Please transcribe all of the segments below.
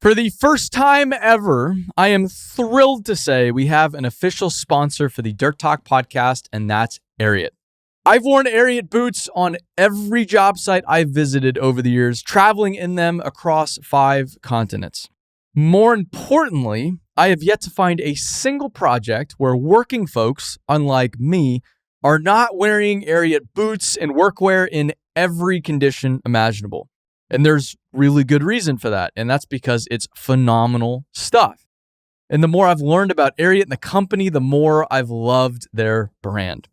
For the first time ever, I am thrilled to say we have an official sponsor for the Dirt Talk podcast, and that's Ariat. I've worn Ariat boots on every job site I've visited over the years, traveling in them across 5 continents. More importantly, I have yet to find a single project where working folks, unlike me, are not wearing Ariat boots and workwear in every condition imaginable. And there's really good reason for that, and that's because it's phenomenal stuff. And the more I've learned about Ariat and the company, the more I've loved their brand.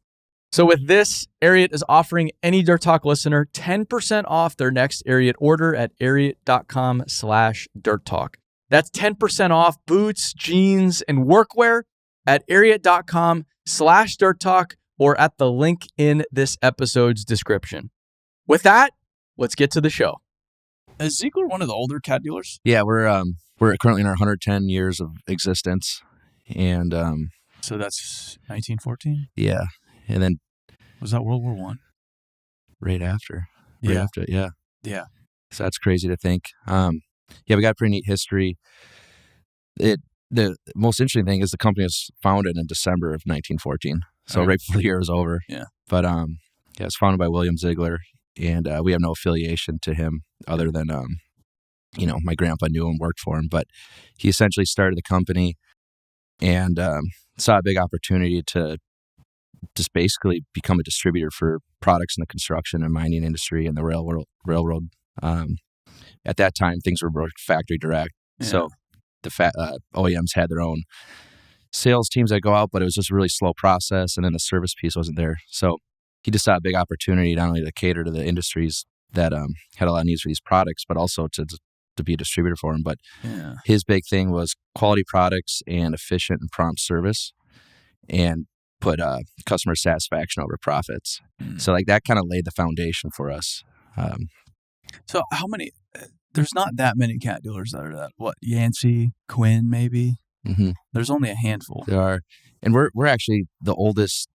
So with this, Ariat is offering any Dirt Talk listener 10% off their next Ariat order at ariat.com/dirttalk. That's 10% off boots, jeans, and workwear at ariat.com/dirttalk or at the link in this episode's description. With that, let's get to the show. Is Ziegler one of the older cat dealers? Yeah, we're currently in our 110 years of existence, and So that's 1914. yeah, and then Was that World War One? right after, Yeah. yeah. So that's crazy to think. Yeah, we got a pretty neat history. The most interesting thing is the company was founded in December of 1914, so right before the year was over. Yeah, but yeah, it was founded by William Ziegler, and we have no affiliation to him other than my grandpa knew him, worked for him, but he essentially started the company and saw a big opportunity to just basically become a distributor for products in the construction and mining industry and the railroad. At that time, things were factory direct, so the OEMs had their own sales teams that go out, but it was just a really slow process, and then the service piece wasn't there. So he just saw a big opportunity not only to cater to the industries that had a lot of needs for these products, but also to be a distributor for them. But his big thing was quality products and efficient and prompt service, and put customer satisfaction over profits. So like that kind of laid the foundation for us. So how many? There's not that many cat dealers that are that. What, Yancey, Quinn, maybe? Mm-hmm. There's only a handful. There are, and we're actually the oldest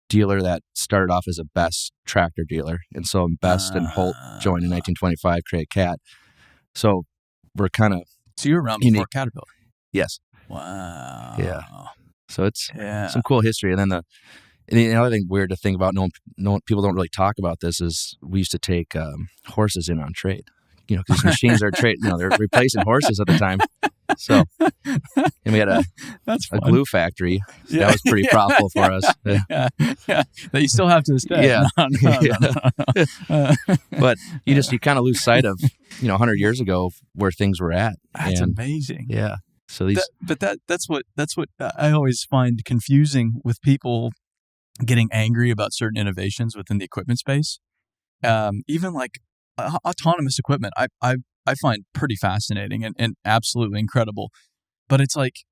dealer that started off as a Best tractor dealer, and so Best and Holt joined in 1925, create Cat. So we're kind of you're around before Caterpillar. Yes. Wow. Yeah. So it's some cool history, and then the other thing weird to think about, no people don't really talk about this, is we used to take horses in on trade. Because machines are trade. They're replacing horses at the time. So, and we had a glue factory. So that was pretty profitable for us. Yeah. That you still have to this day. Yeah. No. But you kind of lose sight of 100 years ago where things were at. That's amazing. Yeah. So that's what I always find confusing with people getting angry about certain innovations within the equipment space. Even like autonomous equipment, I find pretty fascinating and absolutely incredible. But it's like,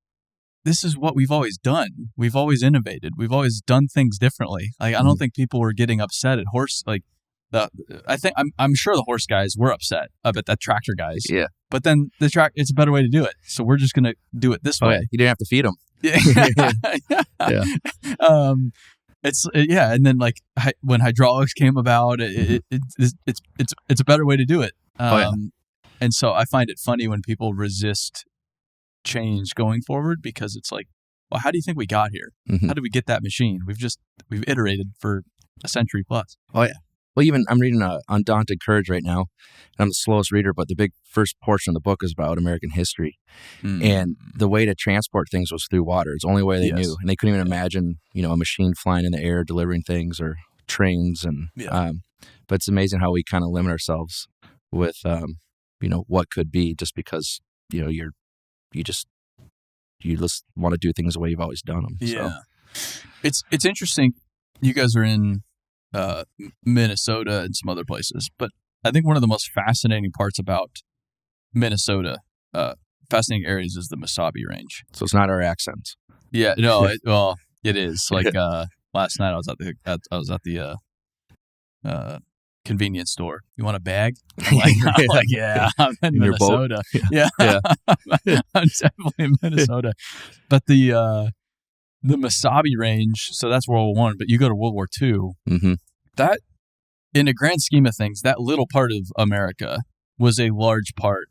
this is what we've always done. We've always innovated. We've always done things differently. Like, I don't think people were getting upset at horse. Like, I'm sure the horse guys were upset about the tractor guys. Yeah. But then it's a better way to do it. So we're just going to do it this way. Yeah. You didn't have to feed them. Yeah. Yeah. And then like when hydraulics came about, it's a better way to do it. And so I find it funny when people resist change going forward, because it's like, well, how do you think we got here? Mm-hmm. How did we get that machine? We've iterated for a century plus. Oh yeah. Well, even I'm reading Undaunted Courage right now. I'm the slowest reader, but the big first portion of the book is about American history. And the way to transport things was through water. It's the only way they knew. And they couldn't even imagine, a machine flying in the air, delivering things, or trains. And but it's amazing how we kind of limit ourselves with, what could be, just because, you just want to do things the way you've always done them. Yeah. So. It's interesting. You guys are in Minnesota and some other places, but I think one of the most fascinating parts about Minnesota, fascinating areas, is the Mesabi Range. So it's not our accents. Yeah, no, it is. Like last night, I was at the convenience store. You want a bag? I'm like, yeah, I'm in Minnesota. Yeah. I'm definitely in Minnesota. But the Mesabi Range, so that's World War I, but you go to World War II, that, in the grand scheme of things, that little part of America was a large part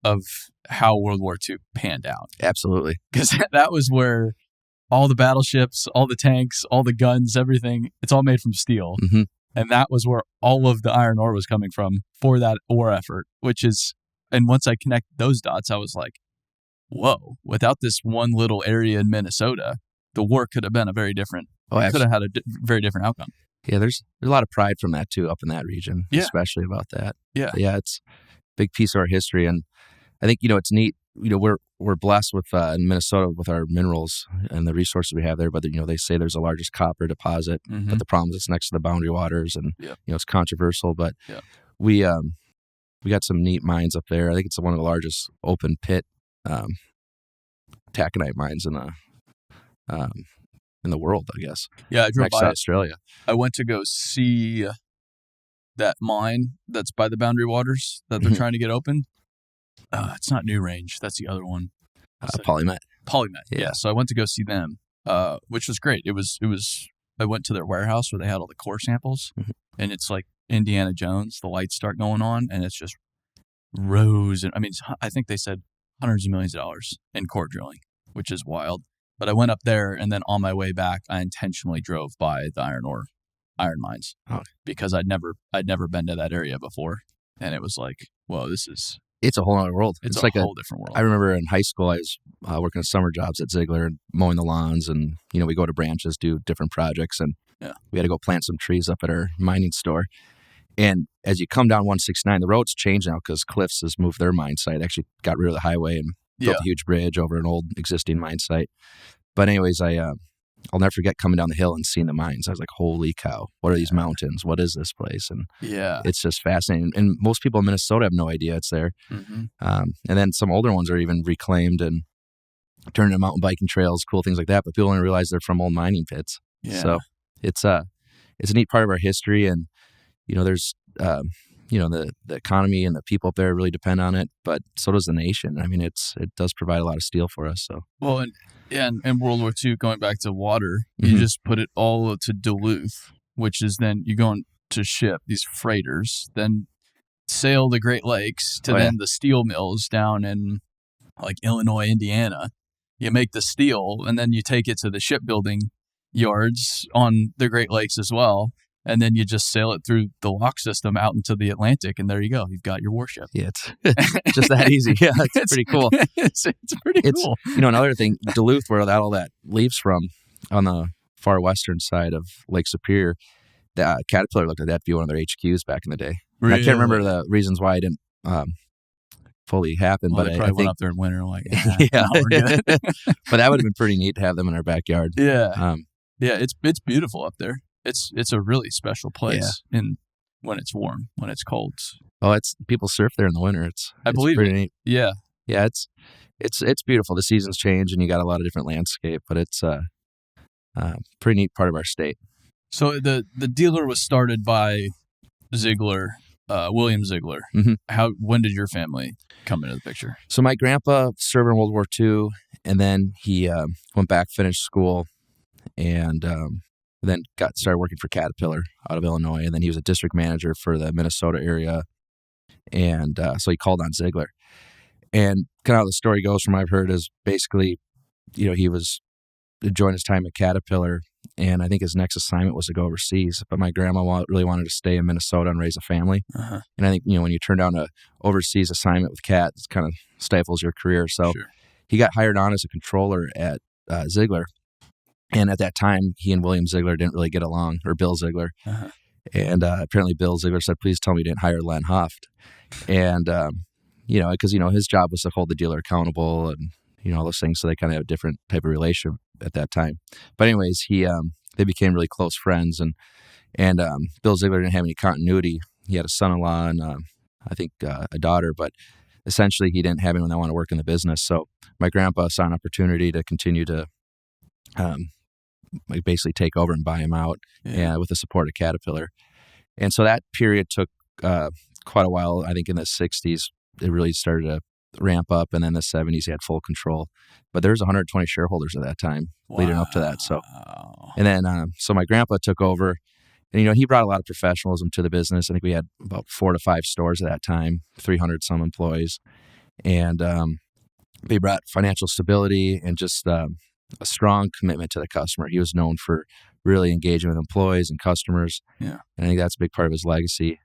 of how World War II panned out. Absolutely. Because that was where all the battleships, all the tanks, all the guns, everything, it's all made from steel. Mm-hmm. And that was where all of the iron ore was coming from for that war effort, and once I connected those dots, I was like, whoa, without this one little area in Minnesota, the war could have been very different had a very different outcome. Yeah, there's a lot of pride from that too up in that region, especially about that. Yeah. But yeah, it's a big piece of our history. And I think, it's neat. We're blessed with in Minnesota with our minerals and the resources we have there. But they say there's the largest copper deposit, but the problem is it's next to the boundary waters, and it's controversial. But we got some neat mines up there. I think it's one of the largest open pit taconite mines in the world, I guess. Yeah, I drove next by to Australia. I went to go see that mine that's by the boundary waters that they're trying to get open. It's not New Range. That's the other one. Polymet. Yeah. So I went to go see them, which was great. It was. I went to their warehouse where they had all the core samples, and it's like Indiana Jones. The lights start going on, and it's just rows. And I think they said hundreds of millions of dollars in core drilling, which is wild. But I went up there, and then on my way back, I intentionally drove by the iron mines, because I'd never been to that area before, and it was like, whoa, it's a whole other world. It's a whole different world. I remember in high school, I was working summer jobs at Ziegler and mowing the lawns, and we go to branches, do different projects, and we had to go plant some trees up at our mining store. And as you come down 169, the road's changed now because Cliffs has moved their mine site. Actually got rid of the highway and built a huge bridge over an old existing mine site. But anyways, I'll never forget coming down the hill and seeing the mines. I was like, holy cow, what are these mountains? What is this place? And it's just fascinating. And most people in Minnesota have no idea it's there. And then some older ones are even reclaimed and turned into mountain biking trails, cool things like that. But people don't realize they're from old mining pits. Yeah. So it's a neat part of our history. And, there's, the economy and the people up there really depend on it, but so does the nation. It does provide a lot of steel for us. So well, and World War II, going back to water, you just put it all to Duluth, which is then you go on to ship these freighters, then sail the Great Lakes to the steel mills down in like Illinois, Indiana. You make the steel, and then you take it to the shipbuilding yards on the Great Lakes as well. And then you just sail it through the lock system out into the Atlantic, and there you go. You've got your warship. Yeah, it's just that easy. Yeah, it's pretty cool. It's pretty cool. Another thing, Duluth, where all that leaves from, on the far western side of Lake Superior, Caterpillar looked at that to be one of their HQs back in the day. Really? I can't remember the reasons why it didn't fully happen. Well, but they probably went up there in winter like, no, we're good. But that would have been pretty neat to have them in our backyard. Yeah. It's beautiful up there. It's a really special place when it's warm, when it's cold. Oh, people surf there in the winter. I believe pretty it. Neat. Yeah. Yeah, it's beautiful. The seasons change and you got a lot of different landscape, but it's a pretty neat part of our state. So the dealer was started by Ziegler, William Ziegler. When did your family come into the picture? So my grandpa served in World War II, and then he went back, finished school, and then started working for Caterpillar out of Illinois, and then he was a district manager for the Minnesota area, and so he called on Ziegler. And kind of how the story goes from what I've heard is basically, he was enjoying his time at Caterpillar, and I think his next assignment was to go overseas. But my grandma really wanted to stay in Minnesota and raise a family. And I think, when you turn down an overseas assignment with Cat, it kind of stifles your career. So he got hired on as a controller at Ziegler. And at that time, he and William Ziegler didn't really get along, or Bill Ziegler. And apparently Bill Ziegler said, please tell me you didn't hire Len Hoeft. And, because, his job was to hold the dealer accountable and, all those things. So they kind of have a different type of relationship at that time. But anyways, they became really close friends. And Bill Ziegler didn't have any continuity. He had a son-in-law and I think a daughter, but essentially he didn't have anyone that wanted to work in the business. So my grandpa saw an opportunity to continue to basically take over and buy him out, with the support of Caterpillar. And so that period took quite a while. I think in the 60s, it really started to ramp up, and then the 70s, he had full control. But there was 120 shareholders at that time leading up to that. So, and then so my grandpa took over, and he brought a lot of professionalism to the business. I think we had about 4 to 5 stores at that time, 300 some employees, And he brought financial stability and just a strong commitment to the customer. He was known for really engaging with employees and customers. Yeah. And I think that's a big part of his legacy.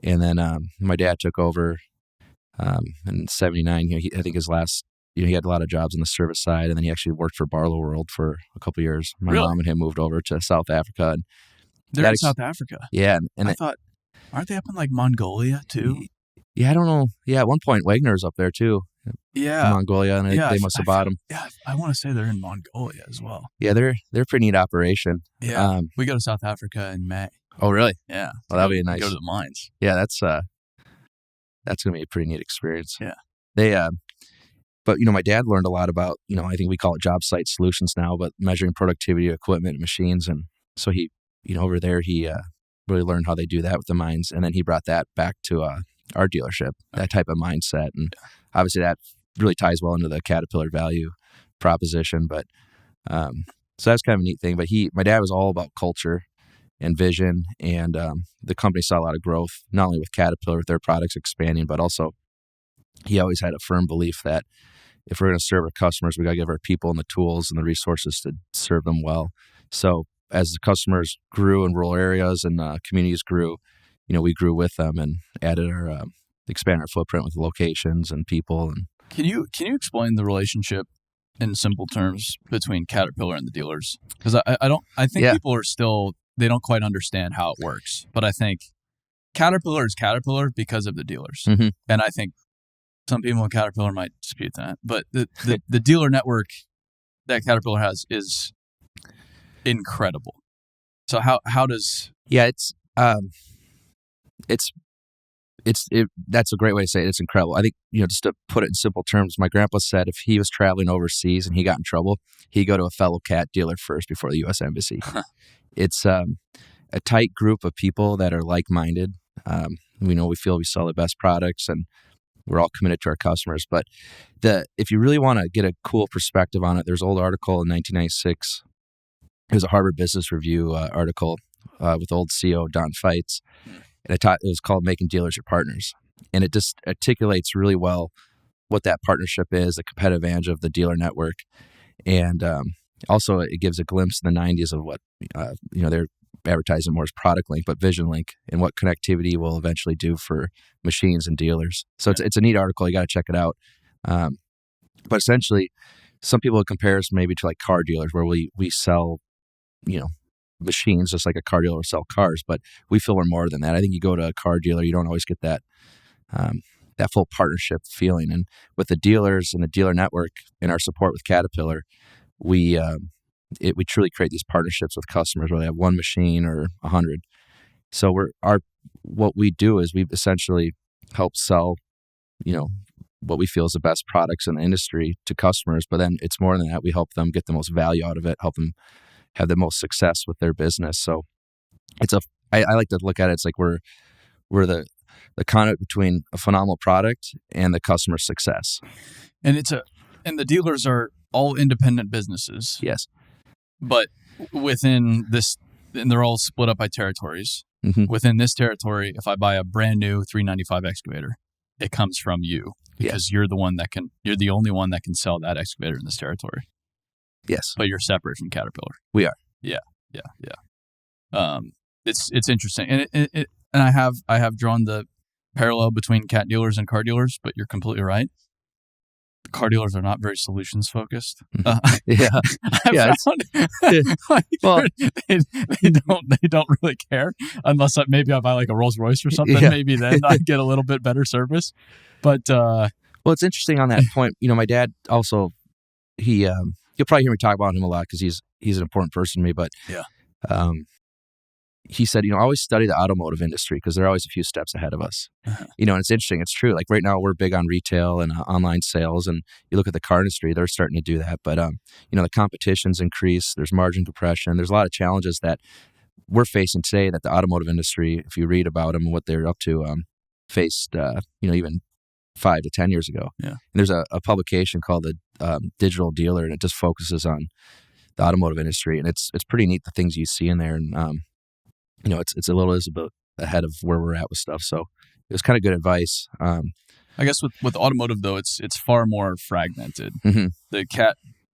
And then my dad took over in '79. I think his last, he had a lot of jobs on the service side, and then he actually worked for Barlow World for a couple of years. My Really? mom and him moved over to South Africa. And they're in South Africa. Yeah. And I thought, aren't they up in like Mongolia too? Yeah, I don't know. Yeah, at one point Wagner's up there too. Yeah, Mongolia, and they must have bought them. Yeah, I want to say they're in Mongolia as well. Yeah, they're a pretty neat operation. Yeah, we go to South Africa in May. Oh, really? Yeah. Well, that'll be nice. Go to the mines. Yeah, that's gonna be a pretty neat experience. Yeah. But my dad learned a lot about, I think we call it job site solutions now, but measuring productivity of equipment and machines, and so he, over there he really learned how they do that with the mines, and then he brought that back to our dealership, that type of mindset, and obviously that really ties well into the Caterpillar value proposition. But so that's kind of a neat thing. But my dad was all about culture and vision, and the company saw a lot of growth, not only with Caterpillar with their products expanding, but also he always had a firm belief that if we're going to serve our customers, we got to give our people and the tools and the resources to serve them well. So as the customers grew in rural areas and communities grew, we grew with them and added expanded our footprint with locations and people. And Can you explain the relationship in simple terms between Caterpillar and the dealers? Because I think people are still, they don't quite understand how it works. But I think Caterpillar is Caterpillar because of the dealers. Mm-hmm. And I think some people in Caterpillar might dispute that. But the dealer network that Caterpillar has is incredible. So how does... Yeah, that's a great way to say it. It's incredible. I think, just to put it in simple terms, my grandpa said if he was traveling overseas and he got in trouble, he'd go to a fellow cat dealer first before the U.S. Embassy. It's a tight group of people that are like-minded. We feel we sell the best products and we're all committed to our customers. But if you really want to get a cool perspective on it, there's an old article in 1996. It was a Harvard Business Review article with old CEO Don Feitz. And it was called Making Dealers Your Partners. And it just articulates really well what that partnership is, the competitive advantage of the dealer network. And also it gives a glimpse in the 90s of what, they're advertising more as Product Link, but Vision Link, and what connectivity will eventually do for machines and dealers. So it's a neat article. You got to check it out. But essentially, some people compare us maybe to like car dealers where we sell, machines just like a car dealer will sell cars, but we feel we're more than that. I think you go to a car dealer, you don't always get that full partnership feeling. And with the dealers and the dealer network and our support with Caterpillar, we truly create these partnerships with customers where they have one machine or 100. So what we do is we essentially help sell, what we feel is the best products in the industry to customers. But then it's more than that. We help them get the most value out of it, help them have the most success with their business. So I like to look at it. It's like we're the conduit between a phenomenal product and the customer success. And and the dealers are all independent businesses. Yes. But within this, and they're all split up by territories. Mm-hmm. Within this territory, if I buy a brand new 395 excavator, it comes from you because you're the only one that can sell that excavator in this territory. Yes. But you're separate from Caterpillar. We are. Yeah. It's interesting. And I have drawn the parallel between cat dealers and car dealers, but you're completely right. The car dealers are not very solutions focused. Yeah. They don't really care unless maybe I buy like a Rolls Royce or something. Yeah. Maybe then I get a little bit better service. But well, it's interesting on that point. My dad also, you'll probably hear me talk about him a lot because he's an important person to me. But he said, always study the automotive industry because they're always a few steps ahead of us. Uh-huh. And it's interesting. It's true. Like right now we're big on retail and online sales, and you look at the car industry, they're starting to do that. But, the competition's increased. There's margin compression. There's a lot of challenges that we're facing today that the automotive industry, if you read about them and what they're up to, faced, even 5 to 10 years ago. Yeah. And there's a publication called the Digital Dealer, and it just focuses on the automotive industry. And it's pretty neat, the things you see in there. And, it's a little bit ahead of where we're at with stuff. So it was kind of good advice. I guess with automotive though, it's far more fragmented. Mhm.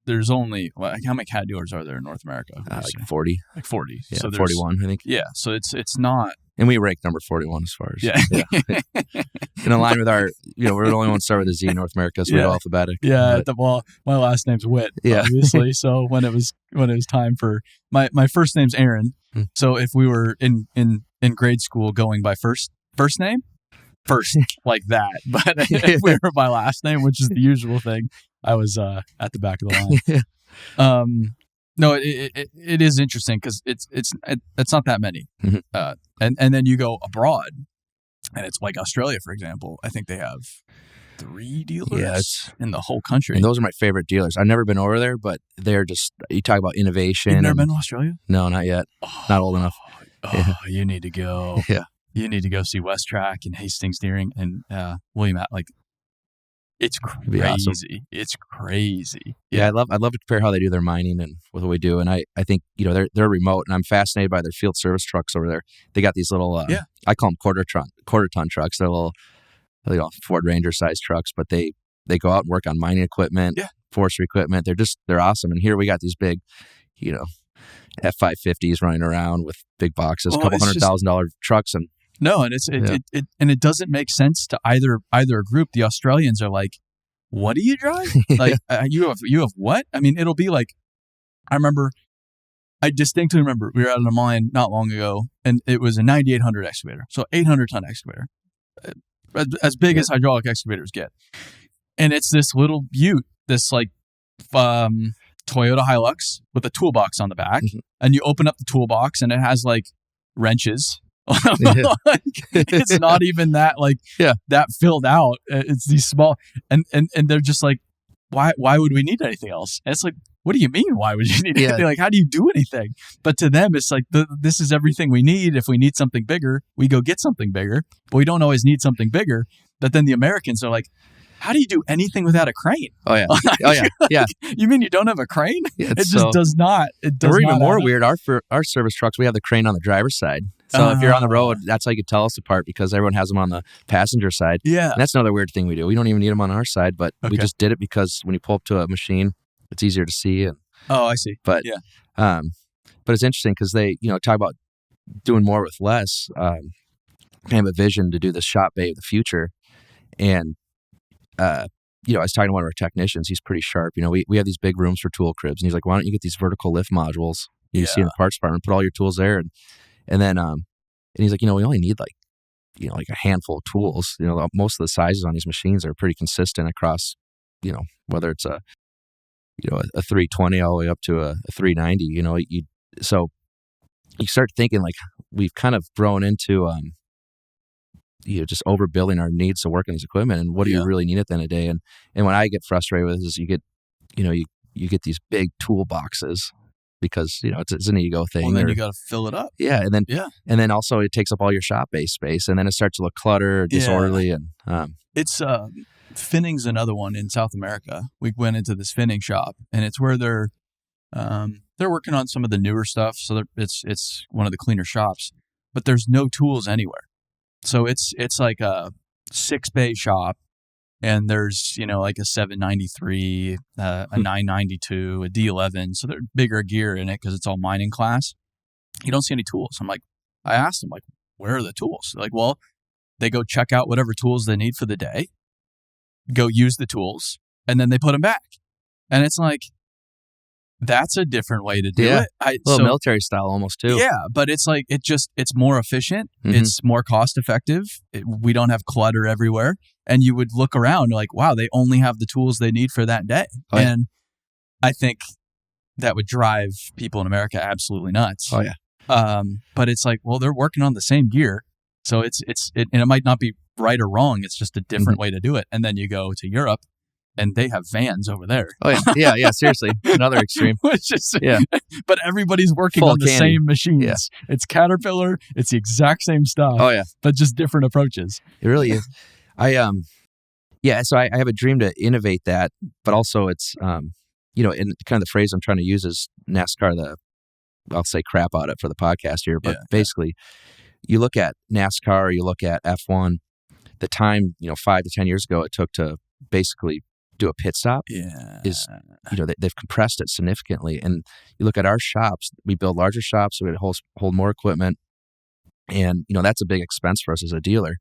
There's only how many cat dealers are there in North America? Like 40. Like 40. Yeah, So 41, I think. Yeah, so it's not. And we rank number 41 as far as in line with our, we're the only ones start with a Z in North America, so we're alphabetic. Yeah, well, my last name's Witt, obviously. So when it was time for my first name's Aaron. So if we were in grade school going by first name, first like that. But if we were by last name, which is the usual thing, I was at the back of the line. No, it is interesting because it's not that many, and then you go abroad, and it's like Australia, for example. I think they have 3 dealers in the whole country, and those are my favorite dealers. I've never been over there, but they're just, you talk about innovation. You've never been to Australia? No, not yet. Not old enough. You need to go. Yeah, you need to go see West Track and Hastings Steering and William. It's crazy. Awesome. It's crazy. Yeah, I'd love to compare how they do their mining and with what we do. And I think, they're remote, and I'm fascinated by their field service trucks over there. They got these little, I call them quarter ton trucks. They're little, Ford Ranger sized trucks, but they go out and work on mining equipment, forestry equipment. They're awesome. And here we got these big, F550s running around with big boxes, couple $100,000 trucks, and no, and it doesn't make sense to either group. The Australians are like, "What do you drive? Like you have what?" I mean, it'll be like, I distinctly remember we were out in a mine not long ago, and it was a 9800 excavator, so 800-ton excavator, as big as hydraulic excavators get, and it's this little Ute, this like Toyota Hilux with a toolbox on the back, and you open up the toolbox, and it has like wrenches. It's not even that that filled out. It's these small and they're just like, why would we need anything else? And it's like, what do you mean why would you need anything? Like, how do you do anything? But to them it's like, this is everything we need. If we need something bigger, we go get something bigger, but we don't always need something bigger. But then the Americans are like, how do you do anything without a crane? Oh yeah. You mean you don't have a crane? Yeah, it just does not. It does. We're even not more weird. Our service trucks, we have the crane on the driver's side. So if you're on the road, that's how you could tell us apart, because everyone has them on the passenger side. Yeah. And that's another weird thing we do. We don't even need them on our side, but we just did it because when you pull up to a machine, it's easier to see. And, I see. But but it's interesting because they talk about doing more with less. Kind of a vision to do this shop bay of the future, and I was talking to one of our technicians. He's pretty sharp. We have these big rooms for tool cribs, and he's like, "Why don't you get these vertical lift modules you see in the parts department? Put all your tools there." And then and he's like, we only need like a handful of tools. Most of the sizes on these machines are pretty consistent across, whether it's a 320 all the way up to a 390. So you start thinking like we've kind of grown into just overbuilding our needs to work on this equipment, and what do you really need at the end of the day? And what I get frustrated with is you get these big toolboxes because it's an ego thing. Well, then you got to fill it up. Yeah, and then also it takes up all your shop bay space, and then it starts to look cluttered, disorderly, and it's Finning's another one in South America. We went into this Finning shop, and it's where they're working on some of the newer stuff. So it's one of the cleaner shops, but there's no tools anywhere. So it's like a 6-bay shop, and there's like a 793, a 992, a D11. So they're bigger gear in it because it's all mining class. You don't see any tools. I asked them, like, where are the tools? They're like, well, they go check out whatever tools they need for the day, go use the tools, and then they put them back. And it's like, that's a different way to do it. A little military style almost too. Yeah, but it's like, it's more efficient. It's more cost effective. We don't have clutter everywhere. And you would look around like, wow, they only have the tools they need for that day. Oh, yeah. And I think that would drive people in America absolutely nuts. Oh yeah. But it's like, well, they're working on the same gear. So and it might not be right or wrong. It's just a different way to do it. And then you go to Europe, and they have vans over there. Oh yeah, seriously, another extreme. But everybody's working full on the same machines. Yeah. It's Caterpillar. It's the exact same stuff. Oh yeah, but just different approaches. It really is. So I have a dream to innovate that, but also it's and kind of the phrase I'm trying to use is NASCAR. I'll say crap out it for the podcast here, but basically, you look at NASCAR, or you look at F1. the time, 5 to 10 years ago it took to basically do a pit stop is, they've compressed it significantly. And you look at our shops, we build larger shops, so we hold more equipment. And, that's a big expense for us as a dealer.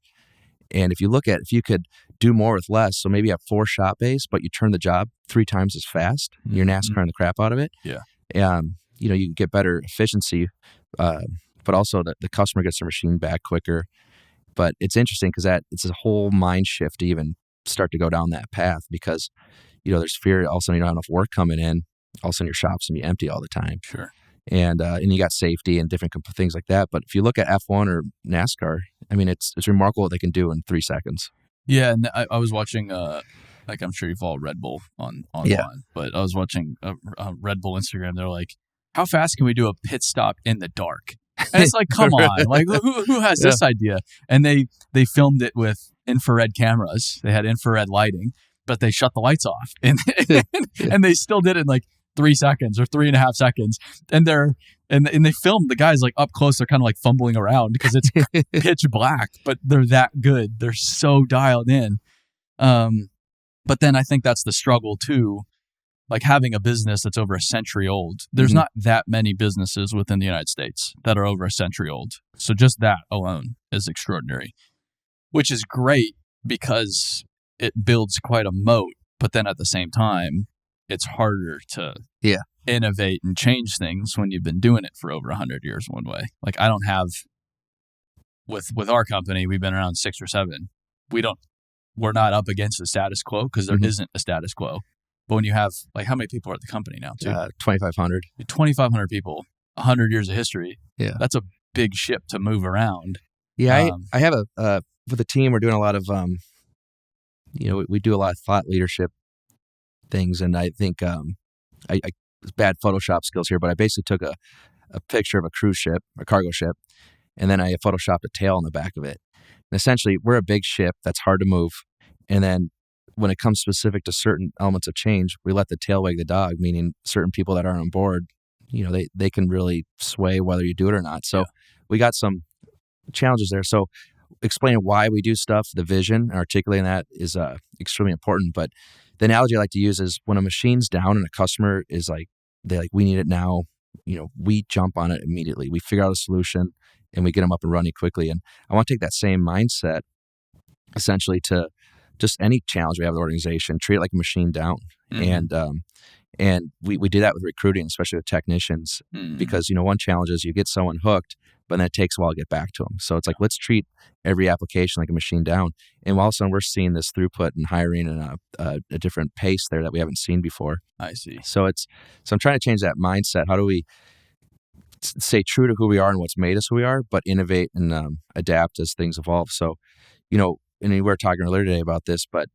And if you could do more with less, so maybe you have 4 shop bays, but you turn the job 3 times as fast, you're NASCARing the crap out of it. Yeah. You can get better efficiency, but also the customer gets their machine back quicker. But it's interesting because it's a whole mind shift to even start to go down that path, because, there's fear all of a sudden you don't have enough work coming in, all of a sudden your shop's going to be empty all the time. Sure. And you got safety and different things like that. But if you look at F1 or NASCAR, I mean, it's remarkable what they can do in 3 seconds. Yeah, and I was watching, like I'm sure you follow Red Bull online, but I was watching Red Bull Instagram. They're like, how fast can we do a pit stop in the dark? And it's like, come on, like who has this idea? And they filmed it with infrared cameras. They had infrared lighting, but they shut the lights off, and and they still did it in like 3 seconds or 3.5 seconds. And they filmed the guys like up close. They're kind of like fumbling around because it's pitch black, but they're that good. They're so dialed in. But then I think that's the struggle too. Like having a business that's over a century old, there's not that many businesses within the United States that are over a century old. So just that alone is extraordinary, which is great because it builds quite a moat. But then at the same time, it's harder to innovate and change things when you've been doing it for over 100 years one way. Like I don't have, with our company, we've been around 6 or 7. We're not up against the status quo because there isn't a status quo. But when you have, like, how many people are at the company now, too? 2,500. 2,500 people, 100 years of history. Yeah. That's a big ship to move around. Yeah, I have with the team, we're doing a lot of, we do a lot of thought leadership things. And I think, bad Photoshop skills here, but I basically took a picture of a cruise ship, a cargo ship, and then I photoshopped a tail on the back of it. And essentially, we're a big ship that's hard to move. And then when it comes specific to certain elements of change, we let the tail wag the dog, meaning certain people that aren't on board, they can really sway whether you do it or not. So we got some challenges there. So explaining why we do stuff, the vision, and articulating that is extremely important. But the analogy I like to use is when a machine's down and a customer is like, we need it now, we jump on it immediately. We figure out a solution and we get them up and running quickly. And I want to take that same mindset essentially to just any challenge we have with the organization, treat it like a machine down. And we do that with recruiting, especially with technicians, because, one challenge is you get someone hooked, but then it takes a while to get back to them. So it's like, let's treat every application like a machine down. And all of a sudden we're seeing this throughput and hiring and a different pace there that we haven't seen before. I see. So I'm trying to change that mindset. How do we stay true to who we are and what's made us who we are, but innovate and adapt as things evolve? So, and we were talking earlier today about this, but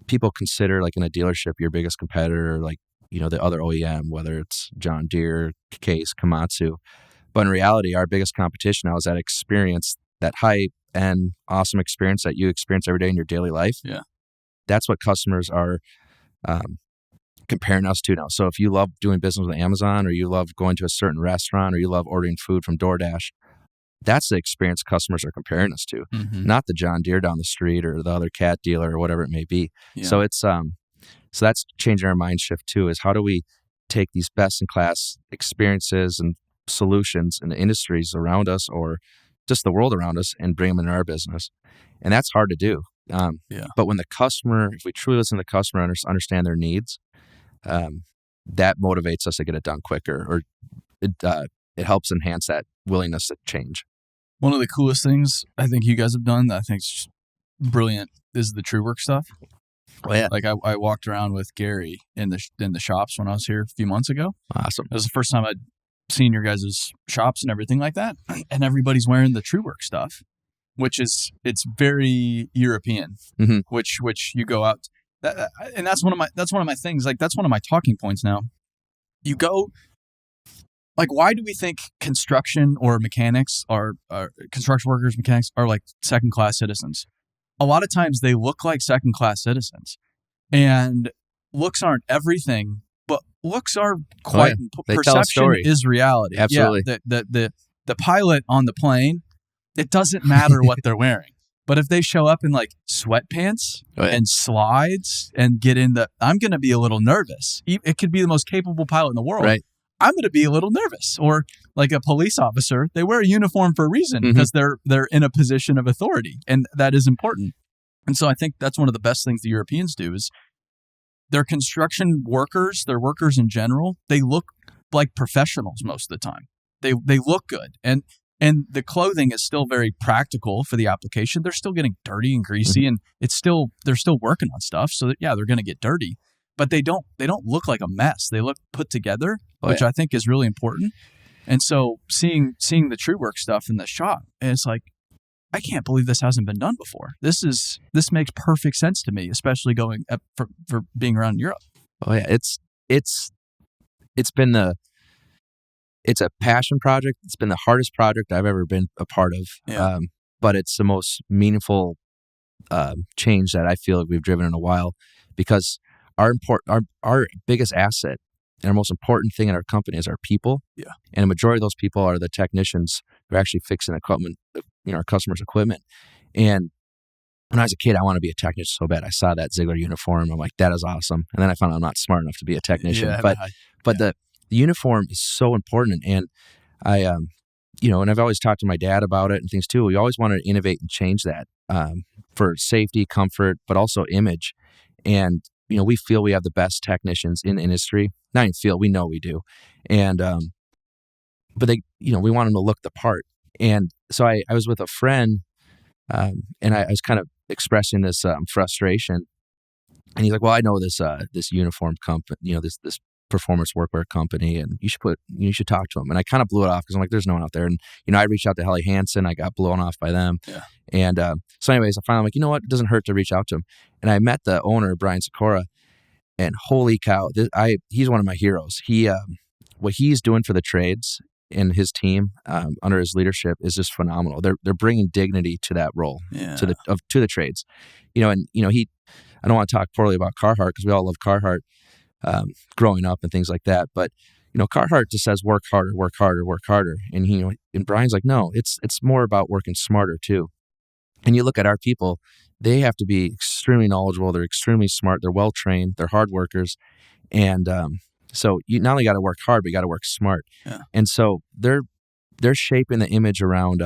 people consider, like in a dealership, your biggest competitor, like, the other OEM, whether it's John Deere, Case, Komatsu. But in reality, our biggest competition now is that experience, that high-end, awesome experience that you experience every day in your daily life. Yeah. That's what customers are comparing us to now. So if you love doing business with Amazon, or you love going to a certain restaurant, or you love ordering food from DoorDash, that's the experience customers are comparing us to, not the John Deere down the street or the other cat dealer or whatever it may be. Yeah. So it's so that's changing our mind shift too, is how do we take these best in class experiences and solutions in the industries around us or just the world around us and bring them into our business. And that's hard to do. But when the customer, if we truly listen to the customer and understand their needs, that motivates us to get it done quicker, or it helps enhance that willingness to change. One of the coolest things I think you guys have done that I think is brilliant is the TrueWork stuff. Oh, yeah. Like I walked around with Gary in the shops when I was here a few months ago. Awesome. It was the first time I'd seen your guys' shops and everything like that. And everybody's wearing the TrueWork stuff, it's very European, which you go out. And that's one of my things. Like, that's one of my talking points now. You go, like, why do we think construction or mechanics are construction workers, mechanics are like second-class citizens? A lot of times they look like second-class citizens, and looks aren't everything, but looks are quite perception is reality. Absolutely. Yeah, the pilot on the plane, it doesn't matter what they're wearing, But if they show up in like sweatpants and slides and get in I'm going to be a little nervous. It could be the most capable pilot in the world. Right. I'm going to be a little nervous. Or like a police officer, they wear a uniform for a reason because they're in a position of authority, and that is important. And so I think that's one of the best things the Europeans do is they're construction workers, they're workers in general. They look like professionals most of the time. They look good. And the clothing is still very practical for the application. They're still getting dirty and greasy, and they're still working on stuff. So that, they're going to get dirty, but they don't look like a mess. They look put together, which I think is really important. And so seeing the true work stuff in the shop, and it's like, I can't believe this hasn't been done before. This makes perfect sense to me, especially going for being around Europe. Oh yeah, it's a passion project. It's been the hardest project I've ever been a part of. Yeah. But it's the most meaningful change that I feel like we've driven in a while, because our biggest asset and our most important thing in our company is our people. Yeah. And a majority of those people are the technicians who are actually fixing equipment, our customers' equipment. And when I was a kid, I wanted to be a technician so bad. I saw that Ziegler uniform. I'm like, that is awesome. And then I found out I'm not smart enough to be a technician. The uniform is so important. And I, and I've always talked to my dad about it and things too. We always wanted to innovate and change that for safety, comfort, but also image. And, we feel we have the best technicians in the industry. Not even feel, we know we do. And, but they, we want them to look the part. And so I was with a friend and I was kind of expressing this frustration. And he's like, well, I know this uniform company, this performance workwear company, and you should talk to them. And I kind of blew it off because I'm like, there's no one out there. And, I reached out to Helly Hansen. I got blown off by them. Yeah. And so anyways, I finally, like, you know what? It doesn't hurt to reach out to him. And I met the owner, Brian Sikora, and holy cow, he's one of my heroes. He, what he's doing for the trades and his team under his leadership is just phenomenal. They're bringing dignity to that role, to the trades. I don't want to talk poorly about Carhartt because we all love Carhartt growing up and things like that. But, Carhartt just says work harder, work harder, work harder. And and Brian's like, no, it's more about working smarter too. And you look at our people, they have to be extremely knowledgeable. They're extremely smart. They're well-trained. They're hard workers. And so you not only got to work hard, but you got to work smart. Yeah. And so they're shaping the image around,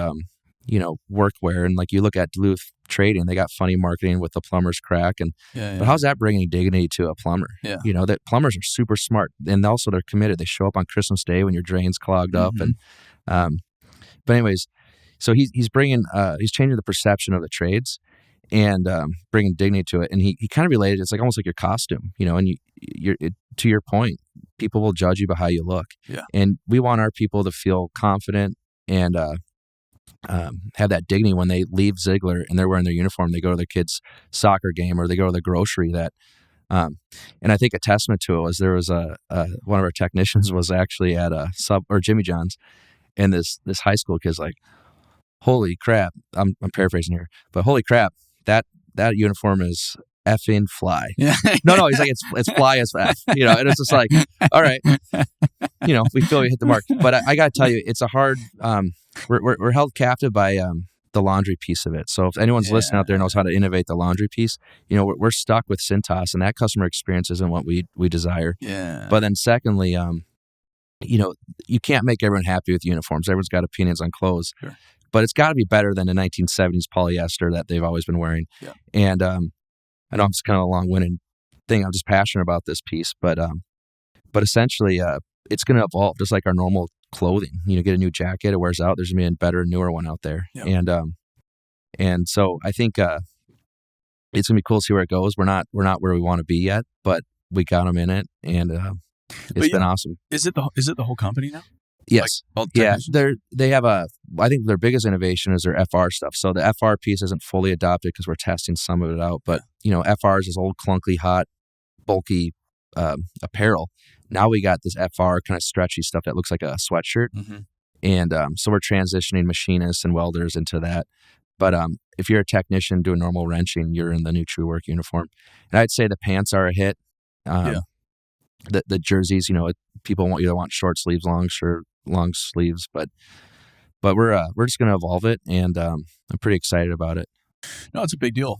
workwear. And like you look at Duluth Trading, they got funny marketing with the plumber's crack. But how's that bringing dignity to a plumber? Yeah. That plumbers are super smart, and also they're committed. They show up on Christmas Day when your drain's clogged up. And but anyways, so he's bringing he's changing the perception of the trades and bringing dignity to it. And he kind of related, it's like almost like your costume, and you're to your point, people will judge you by how you look. Yeah. And we want our people to feel confident and have that dignity when they leave Ziegler and they're wearing their uniform. They go to their kid's soccer game or they go to the grocery. And I think a testament to it was there was one of our technicians was actually at a Jimmy John's, and this high school kid's like, holy crap! I'm paraphrasing here, but holy crap, that uniform is effing fly. Yeah. No, he's like, it's fly as F, and it's just like, all right, we feel we hit the mark. But I got to tell you, it's a hard, we're held captive by the laundry piece of it. So if anyone's listening out there knows how to innovate the laundry piece, we're stuck with Cintas, and that customer experience isn't what we desire. Yeah. But then secondly, you can't make everyone happy with uniforms. Everyone's got opinions on clothes. Sure. But it's got to be better than the 1970s polyester that they've always been wearing. Yeah. And I know it's kind of a long-winded thing. I'm just passionate about this piece, but essentially, it's going to evolve just like our normal clothing. Get a new jacket, it wears out. There's going to be a better, newer one out there. Yep. And so I think it's going to be cool to see where it goes. We're not where we want to be yet, but we got them in it, and it's been awesome. Is it the whole company now? Yes. Like, they have I think their biggest innovation is their FR stuff. So the FR piece isn't fully adopted because we're testing some of it out. But, FR is this old, clunky, hot, bulky apparel. Now we got this FR kind of stretchy stuff that looks like a sweatshirt. Mm-hmm. And so we're transitioning machinists and welders into that. But if you're a technician doing normal wrenching, you're in the new True Work uniform. And I'd say the pants are a hit. The jerseys, people either want short sleeves, long sleeves, but we're just going to evolve it, and I'm pretty excited about it. No, it's a big deal.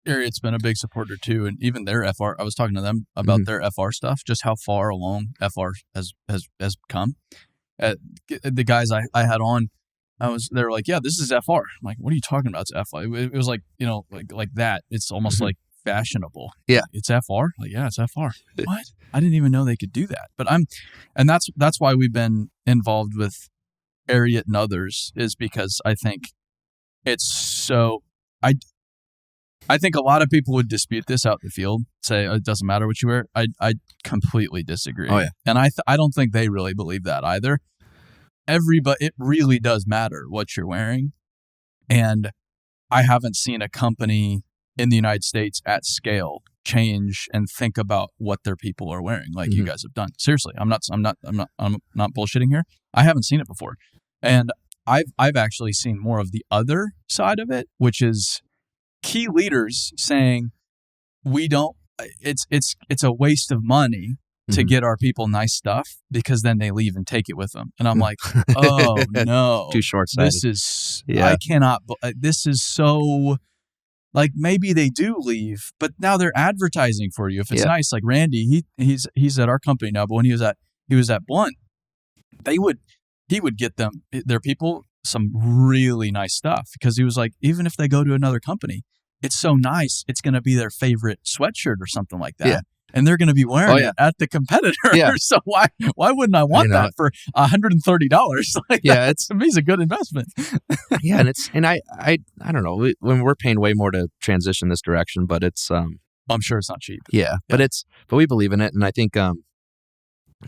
Ariat's been a big supporter too, and even their FR. I was talking to them about their FR stuff, just how far along FR has come. The guys I had on, they were like, yeah, this is FR. I'm like, what are you talking about? It's FR. It was like, like that. It's almost like fashionable. Yeah. It's FR. Like, yeah, it's FR. What? I didn't even know they could do that. But that's why we've been involved with Ariat and others, is because I think it's so, I think a lot of people would dispute this out in the field, say it doesn't matter what you wear. I completely disagree. Oh, yeah. And I don't think they really believe that either. It really does matter what you're wearing. And I haven't seen a company in the United States at scale change and think about what their people are wearing like you guys have done. Seriously, I'm not bullshitting here. I haven't seen it before. And I've actually seen more of the other side of it, which is key leaders saying it's a waste of money to get our people nice stuff, because then they leave and take it with them. And I'm like, oh no, too short-sighted. I cannot. This is so, like, maybe they do leave, but now they're advertising for you. If it's nice, like Randy, he's at our company now, but when he was at Blunt, he would get their people some really nice stuff, because he was like, even if they go to another company, it's so nice, it's going to be their favorite sweatshirt or something like that. Yeah. And they're going to be wearing it at the competitor. Yeah. So why wouldn't I want that for $130? Like, yeah, to me, it's a good investment. Yeah, and I don't know, when we're paying way more to transition this direction, but it's I'm sure it's not cheap. Yeah, but we believe in it, and I think it's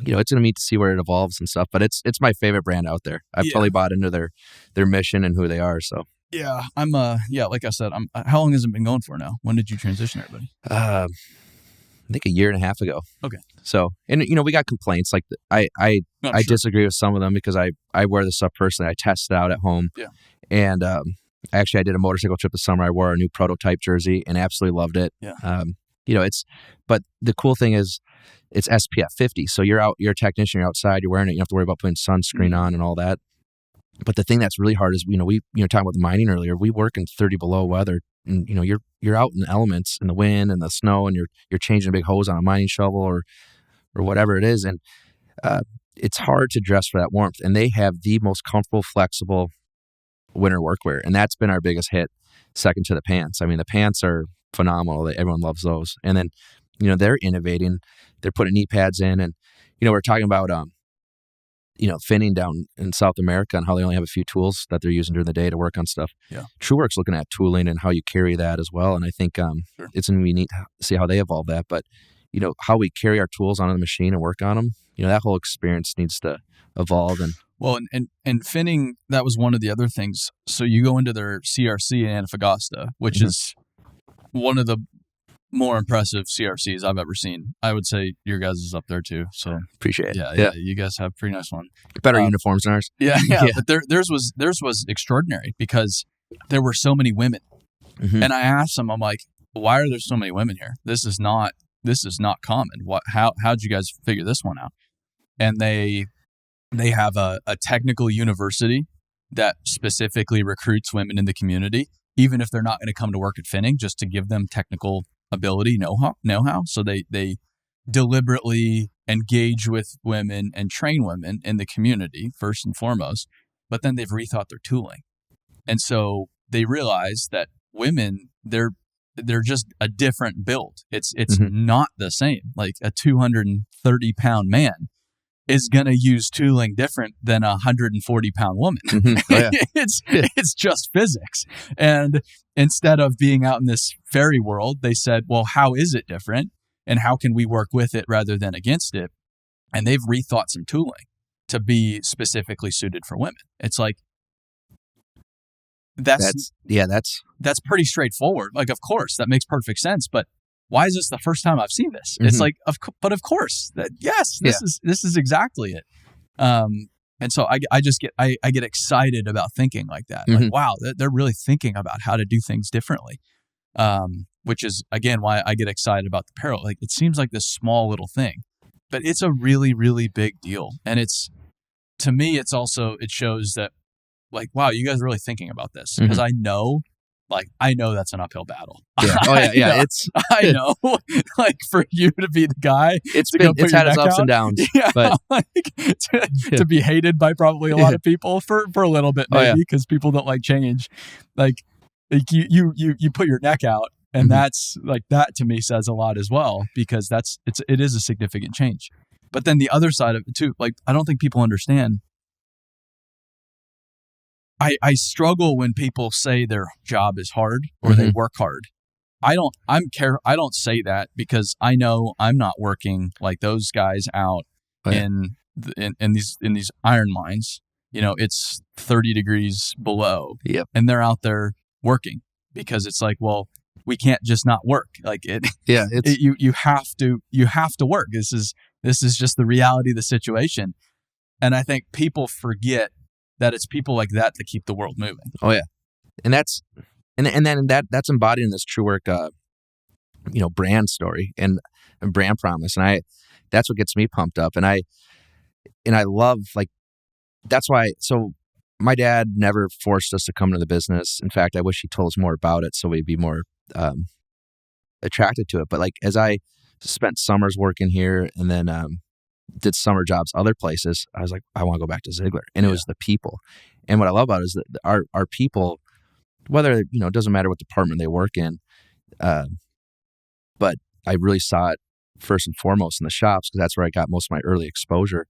going to be neat to see where it evolves and stuff. But it's my favorite brand out there. I've totally bought into their mission and who they are. So yeah, I'm like I said, how long has it been going for now? When did you transition everybody? I think a year and a half ago. Okay. So, and we got complaints. Like I disagree with some of them, because I wear this stuff personally. I test it out at home. Yeah. And actually, I did a motorcycle trip this summer. I wore a new prototype jersey and absolutely loved it. Yeah. But the cool thing is it's SPF 50. So you're a technician, you're outside, you're wearing it. You don't have to worry about putting sunscreen on and all that. But the thing that's really hard is, we talking about the mining earlier. We work in 30 below weather, and you're out in the elements, in the wind and the snow, and you're changing a big hose on a mining shovel or whatever it is, and it's hard to dress for that warmth. And they have the most comfortable, flexible winter workwear, and that's been our biggest hit, second to the pants. I mean, the pants are phenomenal. Everyone loves those, and then they're innovating. They're putting knee pads in, and we're talking about finning down in South America and how they only have a few tools that they're using during the day to work on stuff. Yeah. TrueWork's looking at tooling and how you carry that as well. And I think it's going to be neat to see how they evolve that. But, how we carry our tools onto the machine and work on them, that whole experience needs to evolve. And well, and finning, that was one of the other things. So you go into their CRC in Antofagasta, which is one of the more impressive CRCs I've ever seen. I would say your guys is up there too. So appreciate it. Yeah. You guys have a pretty nice one. Better uniforms than ours. Yeah. But theirs was extraordinary, because there were so many women. Mm-hmm. And I asked them, I'm like, why are there so many women here? This is not common. How'd you guys figure this one out? And they have a technical university that specifically recruits women in the community, even if they're not going to come to work at finning, just to give them technical ability, know-how. So they deliberately engage with women and train women in the community first and foremost, but then they've rethought their tooling. And so they realize that women, they're just a different build. It's not the same. Like a 230-pound man is going to use tooling different than a 140-pound woman. Mm-hmm. Oh, yeah. It's just physics. And instead of being out in this fairy world, they said, well, how is it different? And how can we work with it rather than against it? And they've rethought some tooling to be specifically suited for women. It's like, that's pretty straightforward. Like, of course, that makes perfect sense. But why is this the first time I've seen this? Mm-hmm. It's like, of course, this is exactly it. And so I just get excited about thinking like that. Mm-hmm. Like, wow, they're really thinking about how to do things differently. Which is, again, why I get excited about the apparel. Like, it seems like this small little thing, but it's a really, really big deal. And to me, it shows that, like, wow, you guys are really thinking about this. Because I know like, I know that's an uphill battle. Yeah. Oh yeah. Yeah. I know, like, for you to be the guy, It's had its ups and downs, yeah, but like, to be hated by probably a lot of people for a little bit, maybe, because people don't like change. Like you put your neck out, and that's like, that to me says a lot as well, because it is a significant change. But then the other side of it too, like, I don't think people understand. I struggle when people say their job is hard or they work hard. I don't say that, because I know I'm not working like those guys out in these iron mines. You know, it's 30 degrees below, and they're out there working, because it's like, well, we can't just not work. Like you have to work. This is just the reality of the situation. And I think people forget that it's people like that keep the world moving. Oh yeah, and that's that's embodied in this True Work, brand story and brand promise, and that's what gets me pumped up, and I love, like, that's why. So my dad never forced us to come to the business. In fact, I wish he told us more about it so we'd be more attracted to it. But like, as I spent summers working here and then did summer jobs other places, I was like, I want to go back to Ziegler. And it was the people. And what I love about it is that our people, whether, it doesn't matter what department they work in, but I really saw it first and foremost in the shops, because that's where I got most of my early exposure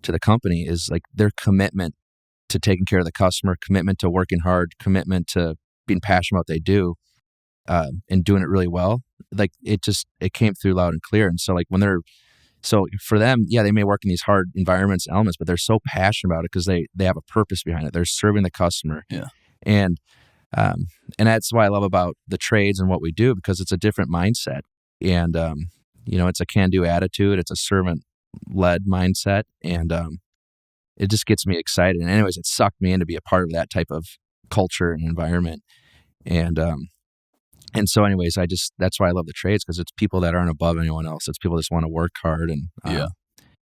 to the company, is like their commitment to taking care of the customer, commitment to working hard, commitment to being passionate about what they do, and doing it really well. Like, it came through loud and clear. And so like so for them, they may work in these hard environments, elements, but they're so passionate about it because they have a purpose behind it. They're serving the customer. Yeah. And that's why I love about the trades and what we do, because it's a different mindset. And, it's a can-do attitude. It's a servant-led mindset. And it just gets me excited. And anyways, it sucked me in to be a part of that type of culture and environment. And so anyways, that's why I love the trades, because it's people that aren't above anyone else. It's people that just want to work hard and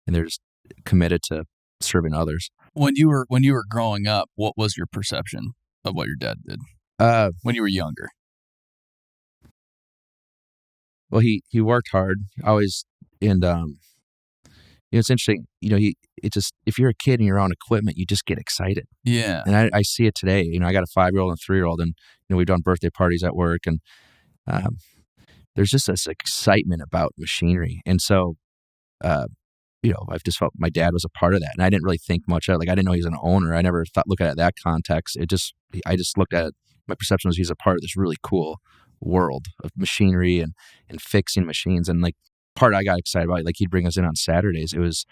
they're just committed to serving others. When you were growing up, what was your perception of what your dad did when you were younger? Well, he worked hard always. And, it's interesting, if you're a kid and you're on equipment, you just get excited. Yeah. And I see it today. I got a 5-year-old and a 3-year-old, and, we've done birthday parties at work, and there's just this excitement about machinery. And so, I've just felt my dad was a part of that, and I didn't really think much of it. Like, I didn't know he was an owner. I never look at it that context. I just looked at it. My perception was he's a part of this really cool world of machinery and fixing machines. And like, part I got excited about, like, he'd bring us in on Saturdays. It was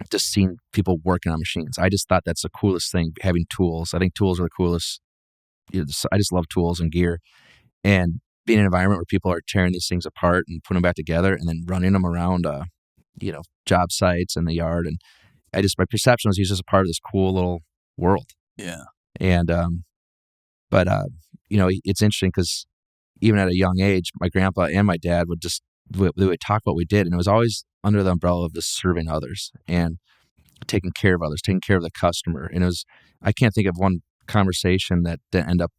just seeing people working on machines. I just thought that's the coolest thing, having tools. I think tools are the coolest. I just love tools and gear, and being in an environment where people are tearing these things apart and putting them back together and then running them around, job sites and the yard. And my perception was he's just a part of this cool little world. Yeah. And, it's interesting because even at a young age, my grandpa and my dad would talk what we did. And it was always under the umbrella of just serving others and taking care of others, taking care of the customer. And I can't think of one conversation that didn't end up,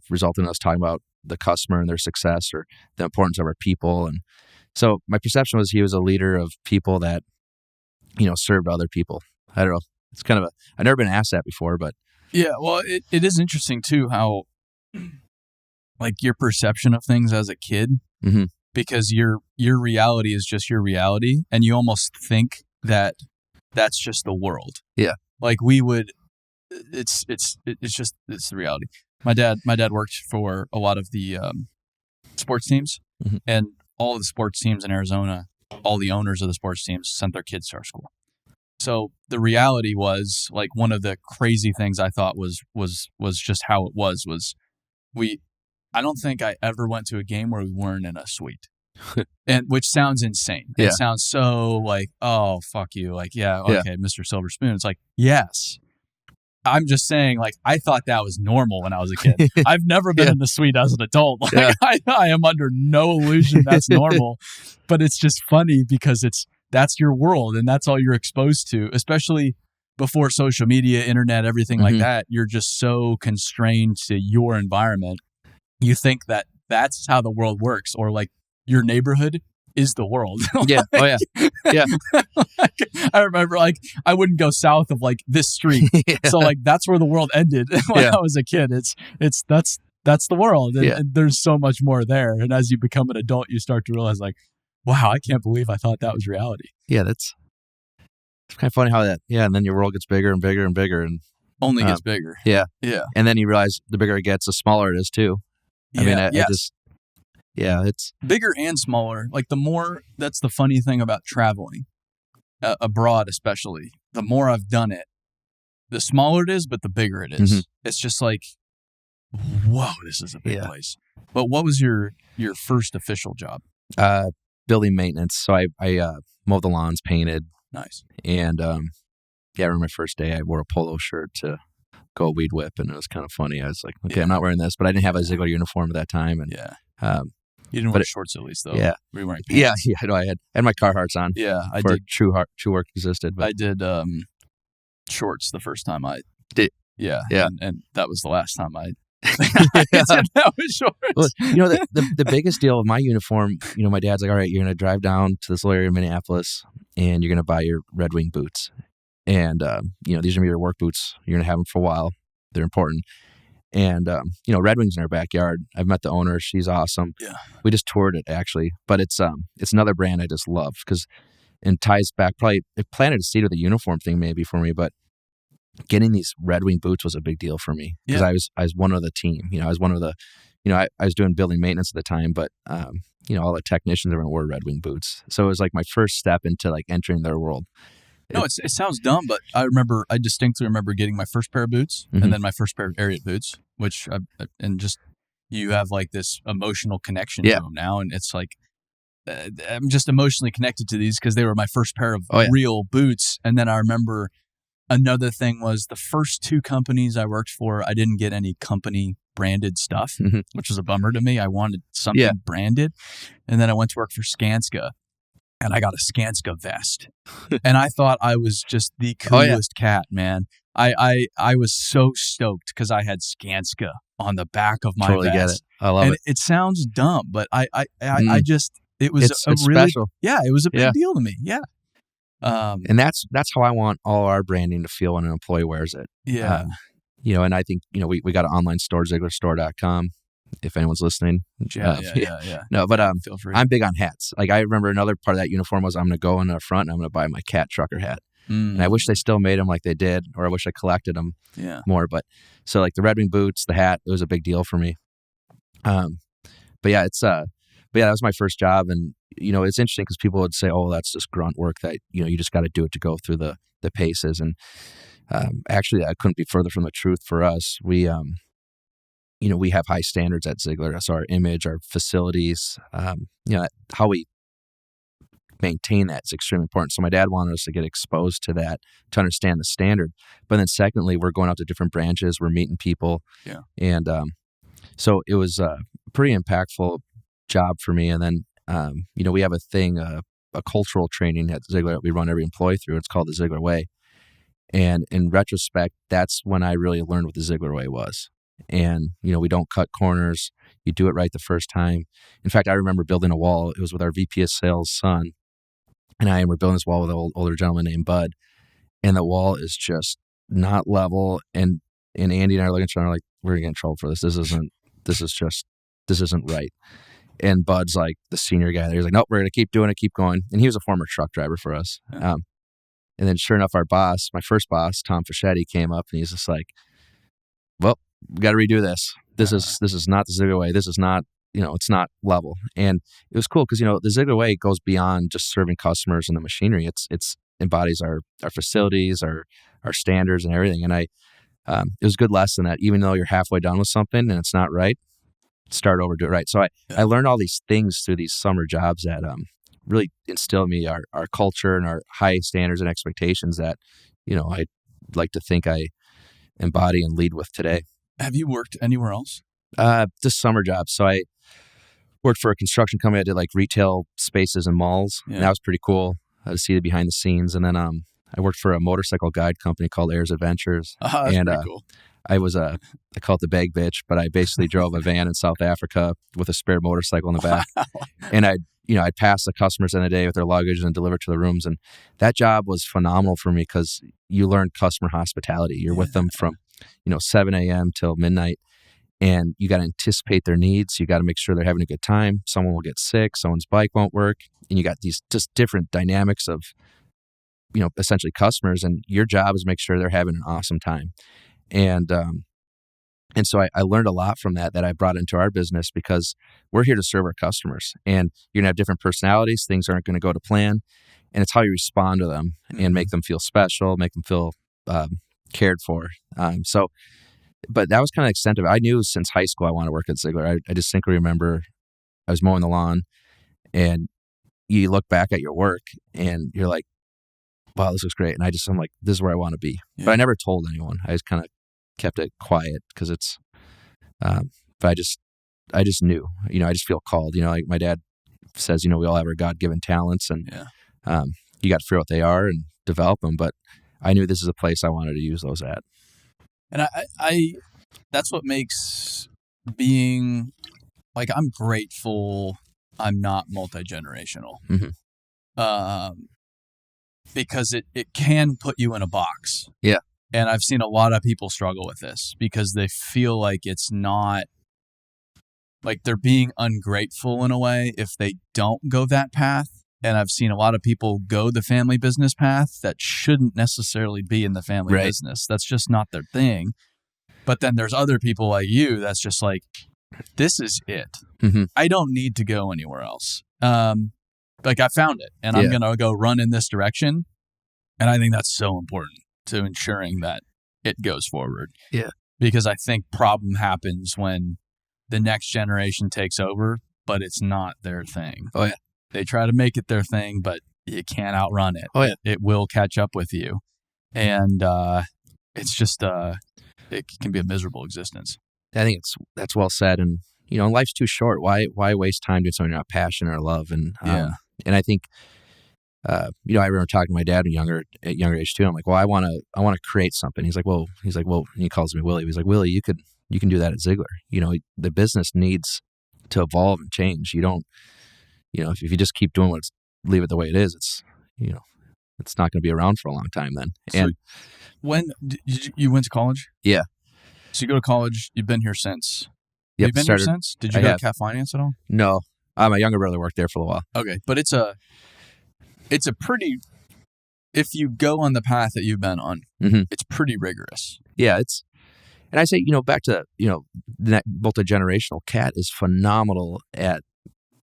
resulting in us talking about the customer and their success or the importance of our people. And so my perception was he was a leader of people that, served other people. I don't know. It's kind of I've never been asked that before, but. Yeah. Well, it is interesting too, how like your perception of things as a kid, because your reality is just your reality. And you almost think that that's just the world. Yeah. Like it's the reality. My dad worked for a lot of the sports teams, and all of the sports teams in Arizona, all the owners of the sports teams sent their kids to our school. So the reality was, like, one of the crazy things I thought was just how it was I don't think I ever went to a game where we weren't in a suite. And which sounds insane. Yeah. It sounds so like, oh, fuck you. Like, yeah, okay, Mr. Silver Spoon. It's like, yes. I'm just saying, like, I thought that was normal when I was a kid. I've never been in the suite as an adult. Like, I am under no illusion that's normal. But it's just funny because that's your world and that's all you're exposed to, especially before social media, internet, everything like Mhm. that, you're just so constrained to your environment. You think that that's how the world works, or like your neighborhood is the world. Yeah. Oh yeah. Yeah. Like, I remember like I wouldn't go south of like this street. Yeah. So like that's where the world ended when Yeah. I was a kid. That's the world. And, Yeah. and there's so much more there. And as you become an adult, you start to realize like, wow, I can't believe I thought that was reality. Yeah. It's kind of funny how that. Yeah, and then your world gets bigger and bigger and bigger, and Only gets bigger. yeah, Yeah. and then you realize the bigger it gets, the smaller it is too. I mean, I just it's bigger and smaller. Like the more, that's the funny thing about traveling abroad, especially. The more I've done it, the smaller it is, but the bigger it is. Mhm. It's just like, whoa, this is a big Yeah. place. But what was your first official job? building maintenance. So I mowed the lawns, painted, Nice. and I remember my first day. I wore a polo shirt to go weed whip, and it was kind of funny. I was like, okay, I'm not wearing this, but I didn't have a Ziegler uniform at that time, and You didn't wear shorts at least, though. Yeah. Were you wearing pants? yeah, I know I had my Carhartts on. Yeah, I for did. True work existed. But I did shorts the first time I did. Yeah. Yeah. And that was the last time I did that with shorts. Well, the biggest deal with my uniform, my dad's like, all right, you're going to drive down to this little area in Minneapolis, and you're going to buy your Red Wing boots. And, these are going to be your work boots. You're going to have them for a while. They're important. And, Red Wing's in our backyard. I've met the owner. She's awesome. Yeah. We just toured it, actually. But it's another brand I just love because it ties back. Probably it planted a seed of the uniform thing maybe for me, but getting these Red Wing boots was a big deal for me because I was one of the team. I was one of the, I was doing building maintenance at the time, but all the technicians everyone wore Red Wing boots. So it was like my first step into like entering their world. No, it sounds dumb, but I distinctly remember getting my first pair of boots and then my first pair of Ariat boots, which you have like this emotional connection to them now. And it's like, I'm just emotionally connected to these because they were my first pair of real boots. And then I remember another thing was the first two companies I worked for, I didn't get any company branded stuff, which was a bummer to me. I wanted something branded. And then I went to work for Skanska. And I got a Skanska vest. And I thought I was just the coolest cat, man. I was so stoked because I had Skanska on the back of my totally vest. Get it. I love it. It sounds dumb, but I just, it was it's really special. Yeah, it was a big deal to me. Yeah. And that's how I want all our branding to feel when an employee wears it. Yeah. And I think, we got an online store, ZieglerStore.com. If anyone's listening. Yeah. No, but feel free. I'm big on hats. Like I remember another part of that uniform was I'm going to go in the front and I'm going to buy my cat trucker hat. And I wish they still made them like they did, or I wish I collected them more. But so like the Red Wing boots, the hat, it was a big deal for me. That was my first job. And, it's interesting because people would say, oh, that's just grunt work that, you just got to do it to go through the paces. And actually, I couldn't be further from the truth for us. We have high standards at Ziegler. So our image, our facilities, how we maintain that is extremely important. So my dad wanted us to get exposed to that, to understand the standard. But then secondly, we're going out to different branches. We're meeting people. Yeah. And so it was a pretty impactful job for me. And then, we have a thing, a cultural training at Ziegler that we run every employee through. It's called the Ziegler Way. And in retrospect, that's when I really learned what the Ziegler Way was. And, we don't cut corners. You do it right the first time. In fact, I remember building a wall. It was with our VP of sales' son. And I were building this wall with an older gentleman named Bud. And the wall is just not level. And Andy and I are looking at each other like, we're going to get in trouble for this. This isn't right. And Bud's like the senior guy there. He's like, nope, we're going to keep doing it, keep going. And he was a former truck driver for us. Yeah. And then sure enough, our boss, my first boss, Tom Fischetti, came up and he's just like, well, we got to redo this. This is not the Ziegler Way. This is not, it's not level. And it was cool because, the Ziegler Way goes beyond just serving customers and the machinery. It's embodies our facilities, our standards and everything. And it was a good lesson that even though you're halfway done with something and it's not right, start over, do it right. So I learned all these things through these summer jobs that really instilled me our culture and our high standards and expectations that, I'd like to think I embody and lead with today. Have you worked anywhere else? Just summer jobs. So I worked for a construction company. I did like retail spaces and malls. Yeah. And that was pretty cool to see the behind the scenes. And then I worked for a motorcycle guide company called Ayers Adventures. That's and pretty cool. I was I call it the bag bitch, but I basically drove a van in South Africa with a spare motorcycle in the back. And I'd pass the customers in the day with their luggage and deliver to the rooms. And that job was phenomenal for me because you learn customer hospitality. You're with them from, 7 a.m. till midnight. And you got to anticipate their needs. You got to make sure they're having a good time. Someone will get sick. Someone's bike won't work. And you got these just different dynamics of, essentially customers. And your job is make sure they're having an awesome time. And so I learned a lot from that I brought into our business because we're here to serve our customers. And you're going to have different personalities. Things aren't going to go to plan. And it's how you respond to them and make them feel special, make them feel cared for. But that was kind of the extent of it. I knew since high school I wanted to work at Ziegler. I distinctly remember I was mowing the lawn and you look back at your work and you're like, wow, this looks great. And I'm like, this is where I want to be. Yeah. But I never told anyone. I just kind of kept it quiet because it's, but I just knew, I just feel called, like my dad says, we all have our God-given talents and you got to figure out what they are and develop them. But I knew this is a place I wanted to use those at. And I that's what makes being like, I'm grateful I'm not multi-generational. Because it can put you in a box. Yeah. And I've seen a lot of people struggle with this because they feel like it's not, like they're being ungrateful in a way if they don't go that path. And I've seen a lot of people go the family business path that shouldn't necessarily be in the family business. That's just not their thing. But then there's other people like you that's just like, this is it. I don't need to go anywhere else. Like I found it and I'm going to go run in this direction. And I think that's so important to ensuring that it goes forward. Yeah. Because I think problem happens when the next generation takes over, but it's not their thing. Oh, yeah. They try to make it their thing, but you can't outrun it. Oh, yeah. It will catch up with you. And it's just, it can be a miserable existence. I think that's well said. And, life's too short. Why waste time doing something you're not passionate or love? And, and I think, I remember talking to my dad at younger age too. I'm like, well, I want to create something. He's like, well, and he calls me Willie. He's like, Willie, you can do that at Ziegler. The business needs to evolve and change. You don't, if you just keep doing leave it the way it is, it's, it's not going to be around for a long time then. So and when you went to college? Yeah. So you go to college, you've been here since? Yep, you've been here since? Did you go to Cat Finance at all? No. My younger brother worked there for a while. Okay. But it's a pretty, if you go on the path that you've been on, it's pretty rigorous. Yeah. And I say, back to, that multi-generational, Cat is phenomenal at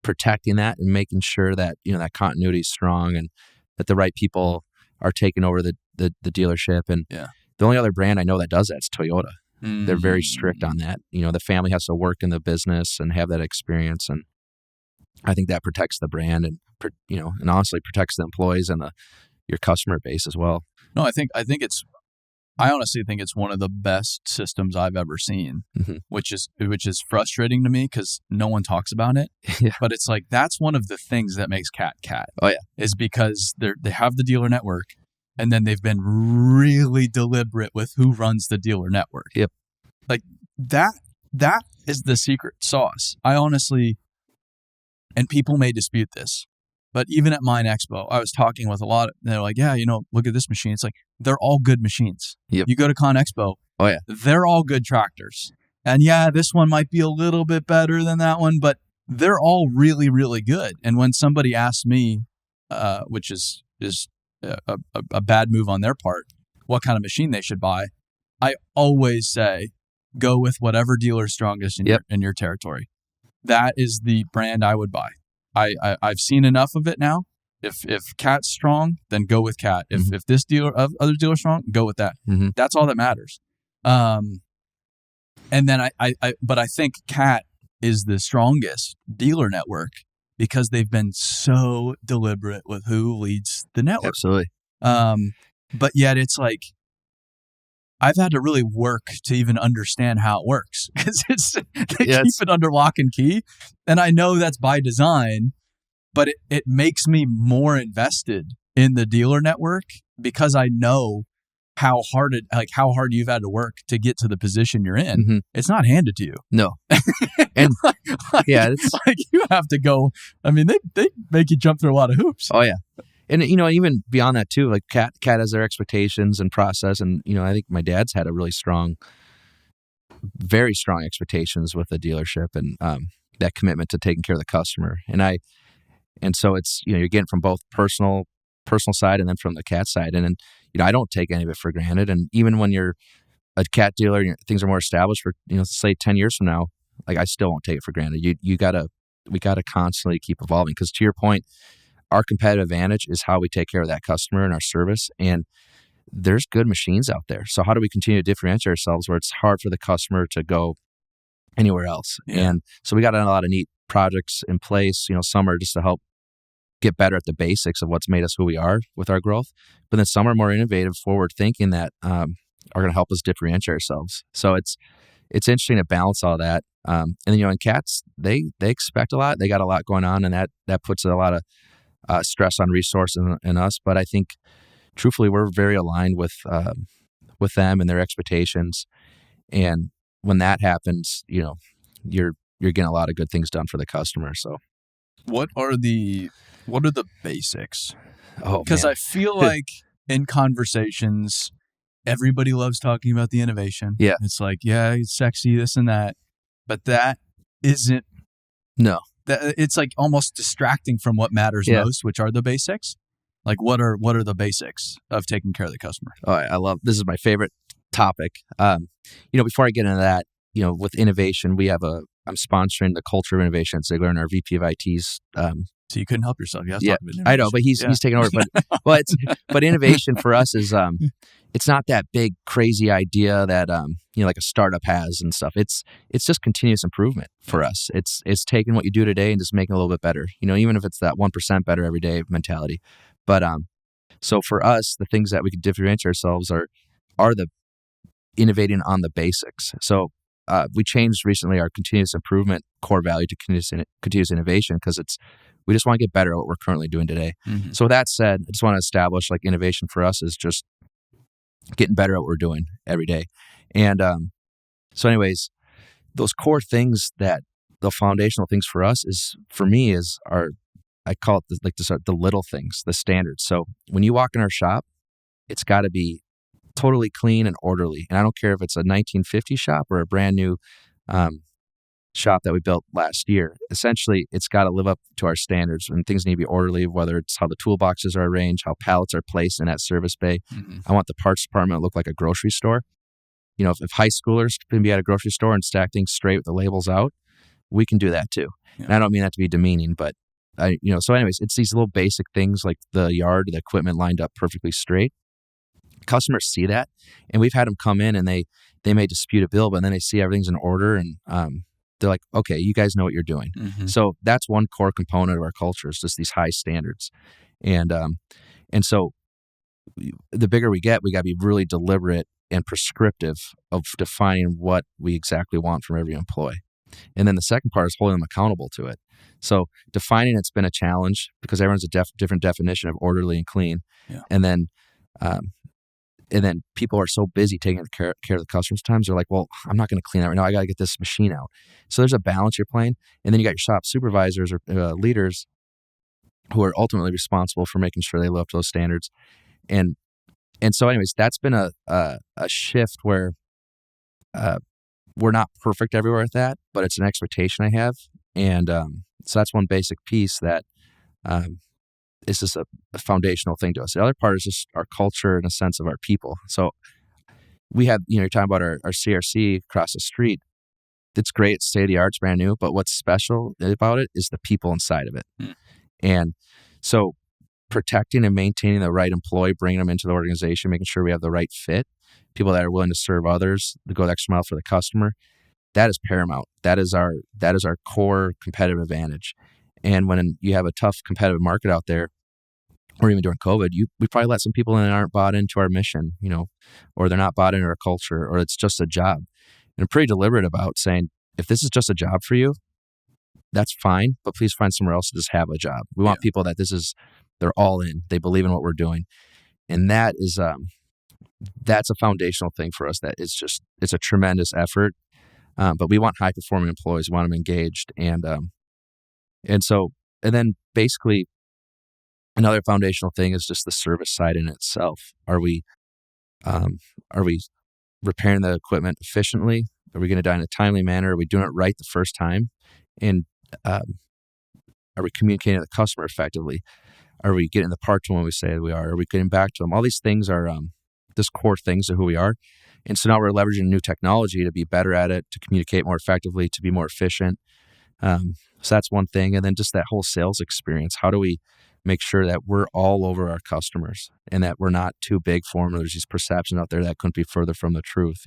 protecting that and making sure that, that continuity is strong and that the right people are taking over the dealership. And the only other brand I know that does that is Toyota. They're very strict on that. The family has to work in the business and have that experience. And I think that protects the brand and, and honestly protects the employees and your customer base as well. No, I honestly think it's one of the best systems I've ever seen, which is frustrating to me because no one talks about it. Yeah. But it's like, that's one of the things that makes Cat. Oh, yeah. Is because they have the dealer network and then they've been really deliberate with who runs the dealer network. Yep. Like that is the secret sauce. I honestly, and people may dispute this, but even at Mine Expo, I was talking with a lot of, they're like, yeah, look at this machine. It's like, they're all good machines. Yep. You go to Con Expo. Oh, yeah. They're all good tractors. And yeah, this one might be a little bit better than that one, but they're all really, really good. And when somebody asks me, which is a bad move on their part, what kind of machine they should buy, I always say, go with whatever dealer's strongest in your territory. That is the brand I would buy. I've seen enough of it now. If Cat's strong, then go with Cat. If this other dealer's strong, go with that. That's all that matters. And then but I think Cat is the strongest dealer network because they've been so deliberate with who leads the network. Absolutely. But yet it's like, I've had to really work to even understand how it works because they keep it under lock and key. And I know that's by design, but it makes me more invested in the dealer network because I know how hard you've had to work to get to the position you're in. Mm-hmm. It's not handed to you. No. And yeah, it's like you have to go. I mean, they make you jump through a lot of hoops. Oh yeah. And even beyond that too, like Cat has their expectations and process, and I think my dad's had a really very strong expectations with the dealership and that commitment to taking care of the customer. And so it's you're getting from both personal side and then from the Cat side, and then I don't take any of it for granted. And even when you're a Cat dealer, things are more established for say 10 years from now, like I still won't take it for granted. We gotta constantly keep evolving, because to your point, our competitive advantage is how we take care of that customer and our service. And there's good machines out there. So how do we continue to differentiate ourselves where it's hard for the customer to go anywhere else? Yeah. And so we got a lot of neat projects in place. Some are just to help get better at the basics of what's made us who we are with our growth. But then some are more innovative, forward thinking that are going to help us differentiate ourselves. So it's interesting to balance all that. And then, in Cats, they expect a lot. They got a lot going on, and that puts a lot of stress on resources and us. But I think, truthfully, we're very aligned with them and their expectations. And when that happens, you're getting a lot of good things done for the customer. So, what are the basics? Oh, because I feel like in conversations, everybody loves talking about the innovation. Yeah, it's like, yeah, it's sexy, this and that, but that isn't. No. It's like almost distracting from what matters most, which are the basics. Like what are the basics of taking care of the customer? Oh, I love, this is my favorite topic. Before I get into that, with innovation, I'm sponsoring the culture of innovation at Ziegler, and our VP of IT's. So you couldn't help yourself. I know, but he's taking over. But innovation for us is it's not that big crazy idea that like a startup has and stuff. It's just continuous improvement for us. It's taking what you do today and just making it a little bit better. Even if it's that 1% better every day mentality. But so for us, the things that we can differentiate ourselves are the innovating on the basics. So we changed recently our continuous improvement core value to continuous innovation, because we just want to get better at what we're currently doing today. Mm-hmm. So with that said, I just want to establish like innovation for us is just getting better at what we're doing every day. And so anyways, those core things, that the foundational things for us I call it the little things, the standards. So when you walk in our shop, it's got to be totally clean and orderly. And I don't care if it's a 1950 shop or a brand new shop that we built last year. Essentially, it's got to live up to our standards, and things need to be orderly, whether it's how the toolboxes are arranged, how pallets are placed in that service bay. Mm-hmm. I want the parts department to look like a grocery store. If high schoolers can be at a grocery store and stack things straight with the labels out, we can do that too. Yeah. And I don't mean that to be demeaning, but so anyways, it's these little basic things like the yard, the equipment lined up perfectly straight. Customers see that, and we've had them come in and they may dispute a bill, but then they see everything's in order, and they're like, okay, you guys know what you're doing. Mm-hmm. So that's one core component of our culture, is just these high standards. And so the bigger we get, we got to be really deliberate and prescriptive of defining what we exactly want from every employee. And then the second part is holding them accountable to it. So defining it's been a challenge, because everyone's a different definition of orderly and clean. Yeah. And then people are so busy taking care of the customers. Sometimes they're like, well, I'm not going to clean that right now. I got to get this machine out. So there's a balance you're playing. And then you got your shop supervisors or leaders who are ultimately responsible for making sure they live up to those standards. And so anyways, that's been a shift where we're not perfect everywhere at that, but it's an expectation I have. And so that's one basic piece that is just a foundational thing to us. The other part is just our culture and a sense of our people. So we have, you're talking about our CRC across the street. It's great. It's state-of-the-art. It's brand new. But what's special about it is the people inside of it. Mm. And so protecting and maintaining the right employee, bringing them into the organization, making sure we have the right fit, people that are willing to serve others, to go the extra mile for the customer, that is paramount. That is our core competitive advantage. And when you have a tough competitive market out there, or even during COVID, we probably let some people in that aren't bought into our mission, or they're not bought into our culture, or it's just a job. And I'm pretty deliberate about saying, if this is just a job for you, that's fine, but please find somewhere else to just have a job. We want people that they're all in. They believe in what we're doing. And that is that's a foundational thing for us. That it's a tremendous effort. But we want high performing employees. We want them engaged, and then basically another foundational thing is just the service side in itself. Are we repairing the equipment efficiently? Are we going to die in a timely manner? Are we doing it right the first time? And are we communicating to the customer effectively? Are we getting the part to them when we say we are? Are we getting back to them? All these things are just core things of who we are. And so now we're leveraging new technology to be better at it, to communicate more effectively, to be more efficient. So that's one thing. And then just that whole sales experience. How do we make sure that we're all over our customers and that we're not too big for them? There's these perceptions out there that couldn't be further from the truth.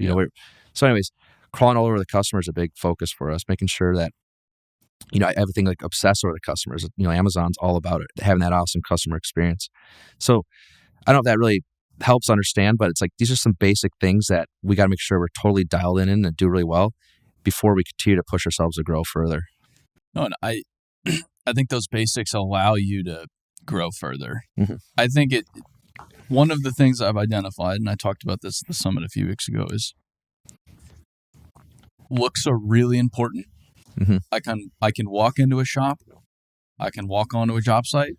So anyways, crawling all over the customer is a big focus for us, making sure that, everything like obsess over the customers. Amazon's all about it, having that awesome customer experience. So I don't know if that really helps understand, but it's like these are some basic things that we got to make sure we're totally dialed in and do really well before we continue to push ourselves to grow further. No, and I think those basics allow you to grow further. Mm-hmm. I think one of the things I've identified, and I talked about this at the summit a few weeks ago, is looks are really important. Mm-hmm. I can walk into a shop, I can walk onto a job site,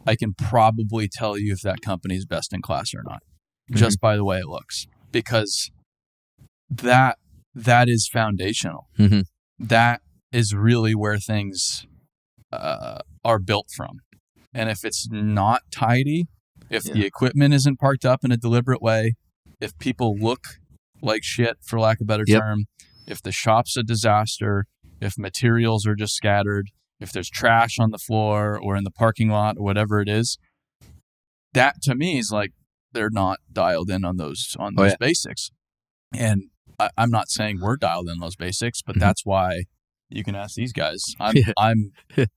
I can probably tell you if that company is best in class or not, just by the way it looks, because that is foundational. Mm-hmm. That is really where things are built from. And if it's not tidy, if the equipment isn't parked up in a deliberate way, if people look like shit, for lack of a better term, if the shop's a disaster, if materials are just scattered, if there's trash on the floor or in the parking lot or whatever it is, that to me is like they're not dialed in on those basics. And I'm not saying we're dialed in those basics, but that's why you can ask these guys. I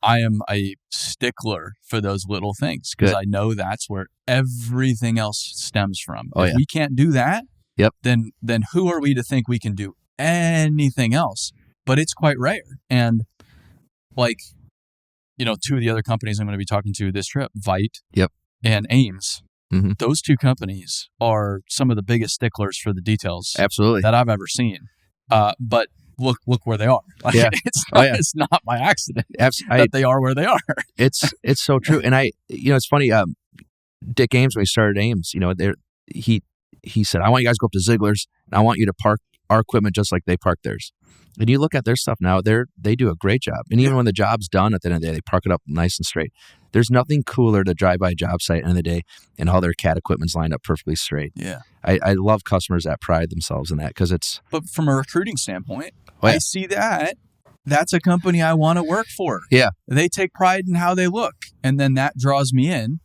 am a stickler for those little things because I know that's where everything else stems from. If we can't do that, then who are we to think we can do anything else? But it's quite rare. And like, two of the other companies I'm going to be talking to this trip, Vite and Ames, those two companies are some of the biggest sticklers for the details that I've ever seen. But look where they are. Like, it's not by accident that they are where they are. It's so true. And it's funny. Dick Ames, when he started Ames, he said, I want you guys to go up to Ziegler's and I want you to park our equipment just like they park theirs. And you look at their stuff now, they do a great job. And even when the job's done at the end of the day, they park it up nice and straight. There's nothing cooler to drive by a job site at the end of the day and all their CAD equipment's lined up perfectly straight. Yeah. I love customers that pride themselves in that because it's... But from a recruiting standpoint, I see that. That's a company I want to work for. Yeah. They take pride in how they look. And then that draws me in.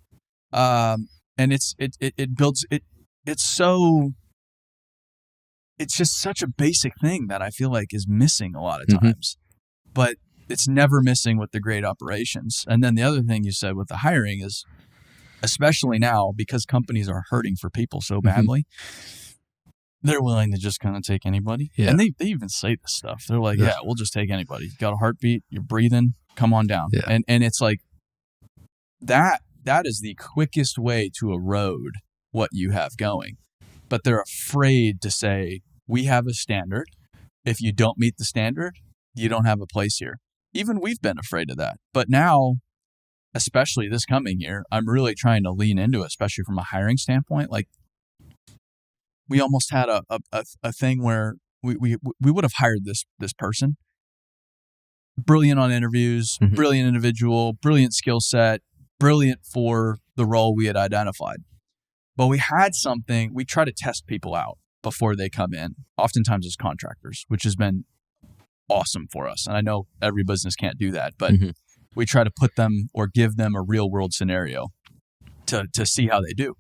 And it builds... It's just such a basic thing that I feel like is missing a lot of times, but it's never missing with the great operations. And then the other thing you said with the hiring is, especially now, because companies are hurting for people so badly, they're willing to just kind of take anybody. Yeah. And they even say this stuff. They're like, we'll just take anybody. You got a heartbeat, you're breathing, come on down. Yeah. And it's like, that is the quickest way to erode what you have going. But they're afraid to say, we have a standard. If you don't meet the standard, you don't have a place here. Even we've been afraid of that. But now, especially this coming year, I'm really trying to lean into it, especially from a hiring standpoint. Like, we almost had a thing where we would have hired this person. Brilliant on interviews, brilliant individual, brilliant skill set, brilliant for the role we had identified. But we had something, we try to test people out before they come in, oftentimes as contractors, which has been awesome for us. And I know every business can't do that, but we try to put them or give them a real world scenario to see how they do.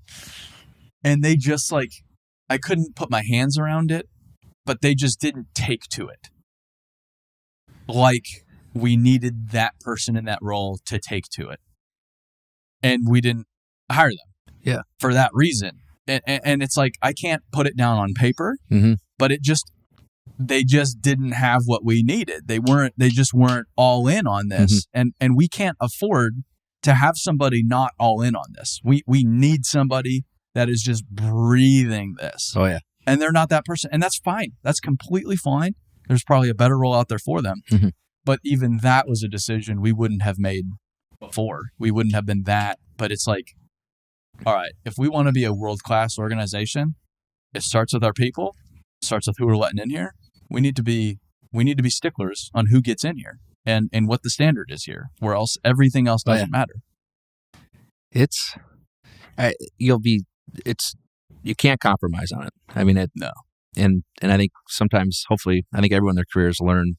And they just I couldn't put my hands around it, but they just didn't take to it. Like we needed that person in that role to take to it. And we didn't hire them. Yeah. For that reason. And it's like, I can't put it down on paper, but they just didn't have what we needed. They just weren't all in on this. And we can't afford to have somebody not all in on this. We need somebody that is just breathing this. Oh, yeah. And they're not that person. And that's fine. That's completely fine. There's probably a better role out there for them. Mm-hmm. But even that was a decision we wouldn't have made before. We wouldn't have been that. But it's like, all right, if we want to be a world-class organization, it starts with our people, it starts with who we're letting in here. We need to be sticklers on who gets in here and what the standard is here, where else everything else doesn't matter. You can't compromise on it. I mean, no. And I think sometimes, hopefully, I think everyone in their careers learn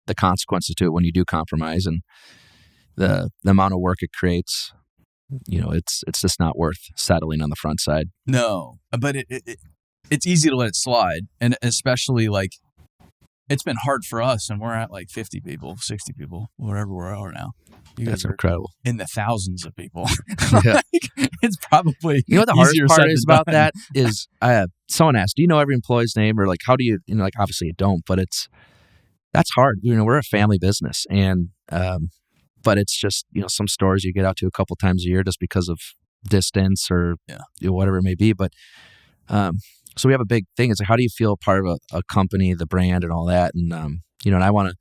the consequences to it when you do compromise, and the amount of work it creates. It's just not worth settling on the front side. No, but it's easy to let it slide, and especially like it's been hard for us, and we're at like 50 people, 60 people, whatever we are now. That's incredible. In the thousands of people. Yeah. It's probably what the hardest part is about that is someone asked, do you know every employee's name, or like how do you, like obviously you don't, but that's hard. We're a family business, and but it's just, some stores you get out to a couple times a year just because of distance or whatever it may be. But so we have a big thing. It's like, how do you feel part of a company, the brand, and all that? And and I want to,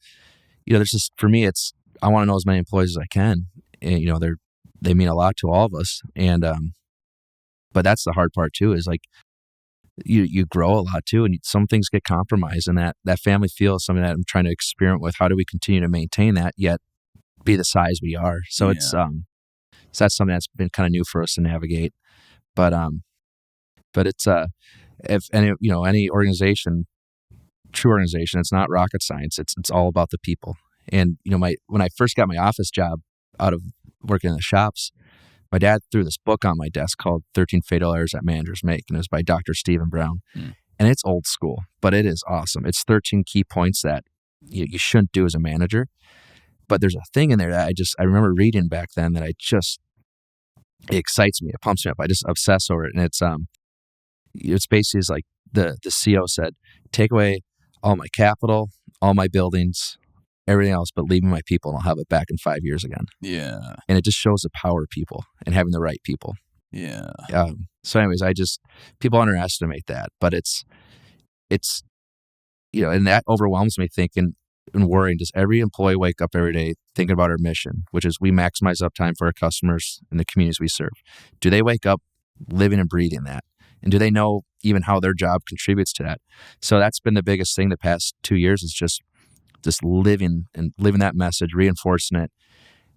there's just, for me, it's, I want to know as many employees as I can. And, they mean a lot to all of us. And but that's the hard part too. Is like you grow a lot too, and some things get compromised, and that family feel is something that I'm trying to experiment with. How do we continue to maintain that yet be the size we are? So it's so that's something that's been kind of new for us to navigate. But it's if any organization, true organization, it's not rocket science. It's all about the people. And when I first got my office job out of working in the shops, my dad threw this book on my desk called 13 Fatal Errors That Managers Make, and it was by Dr. Stephen Brown. And it's old school, but it is awesome. It's 13 key points that you shouldn't do as a manager. But there's a thing in there that I remember reading back then that it excites me. It pumps me up. I just obsess over it. And it's basically like the CEO said, take away all my capital, all my buildings, everything else, but leave me my people, and I'll have it back in 5 years again. Yeah. And it just shows the power of people and having the right people. Yeah. So anyways, people underestimate that, but it's and that overwhelms me thinking and worrying. Does every employee wake up every day thinking about our mission, which is we maximize uptime for our customers and the communities we serve? Do they wake up living and breathing that? And do they know even how their job contributes to that? So that's been the biggest thing the past 2 years, is just living that message, reinforcing it.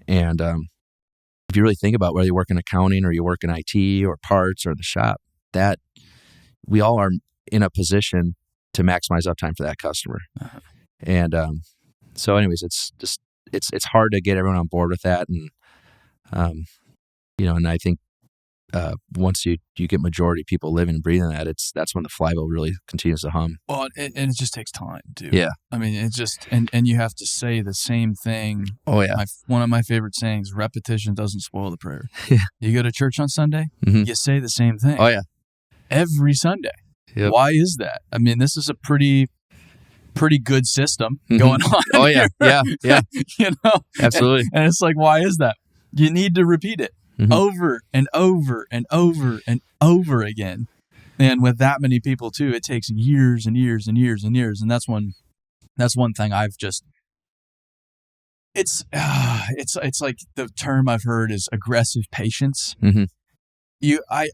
And if you really think about whether you work in accounting or you work in IT or parts or the shop, that we all are in a position to maximize uptime for that customer. Uh-huh. And so anyways, it's hard to get everyone on board with that. And, and I think once you get majority of people living and breathing that, that's when the flywheel really continues to hum. Well, and it just takes time too. Yeah. I mean, it's just, and you have to say the same thing. Oh yeah. One of my favorite sayings, repetition doesn't spoil the prayer. Yeah. You go to church on Sunday, you say the same thing. Oh yeah. Every Sunday. Yep. Why is that? I mean, this is a pretty good system going on. Oh yeah. Here. Yeah. Absolutely. And it's like, why is that? You need to repeat it. Over and over and over and over again. And with that many people too, it takes years and years and years and years. And that's one thing I've just, it's like the term I've heard is aggressive patience. I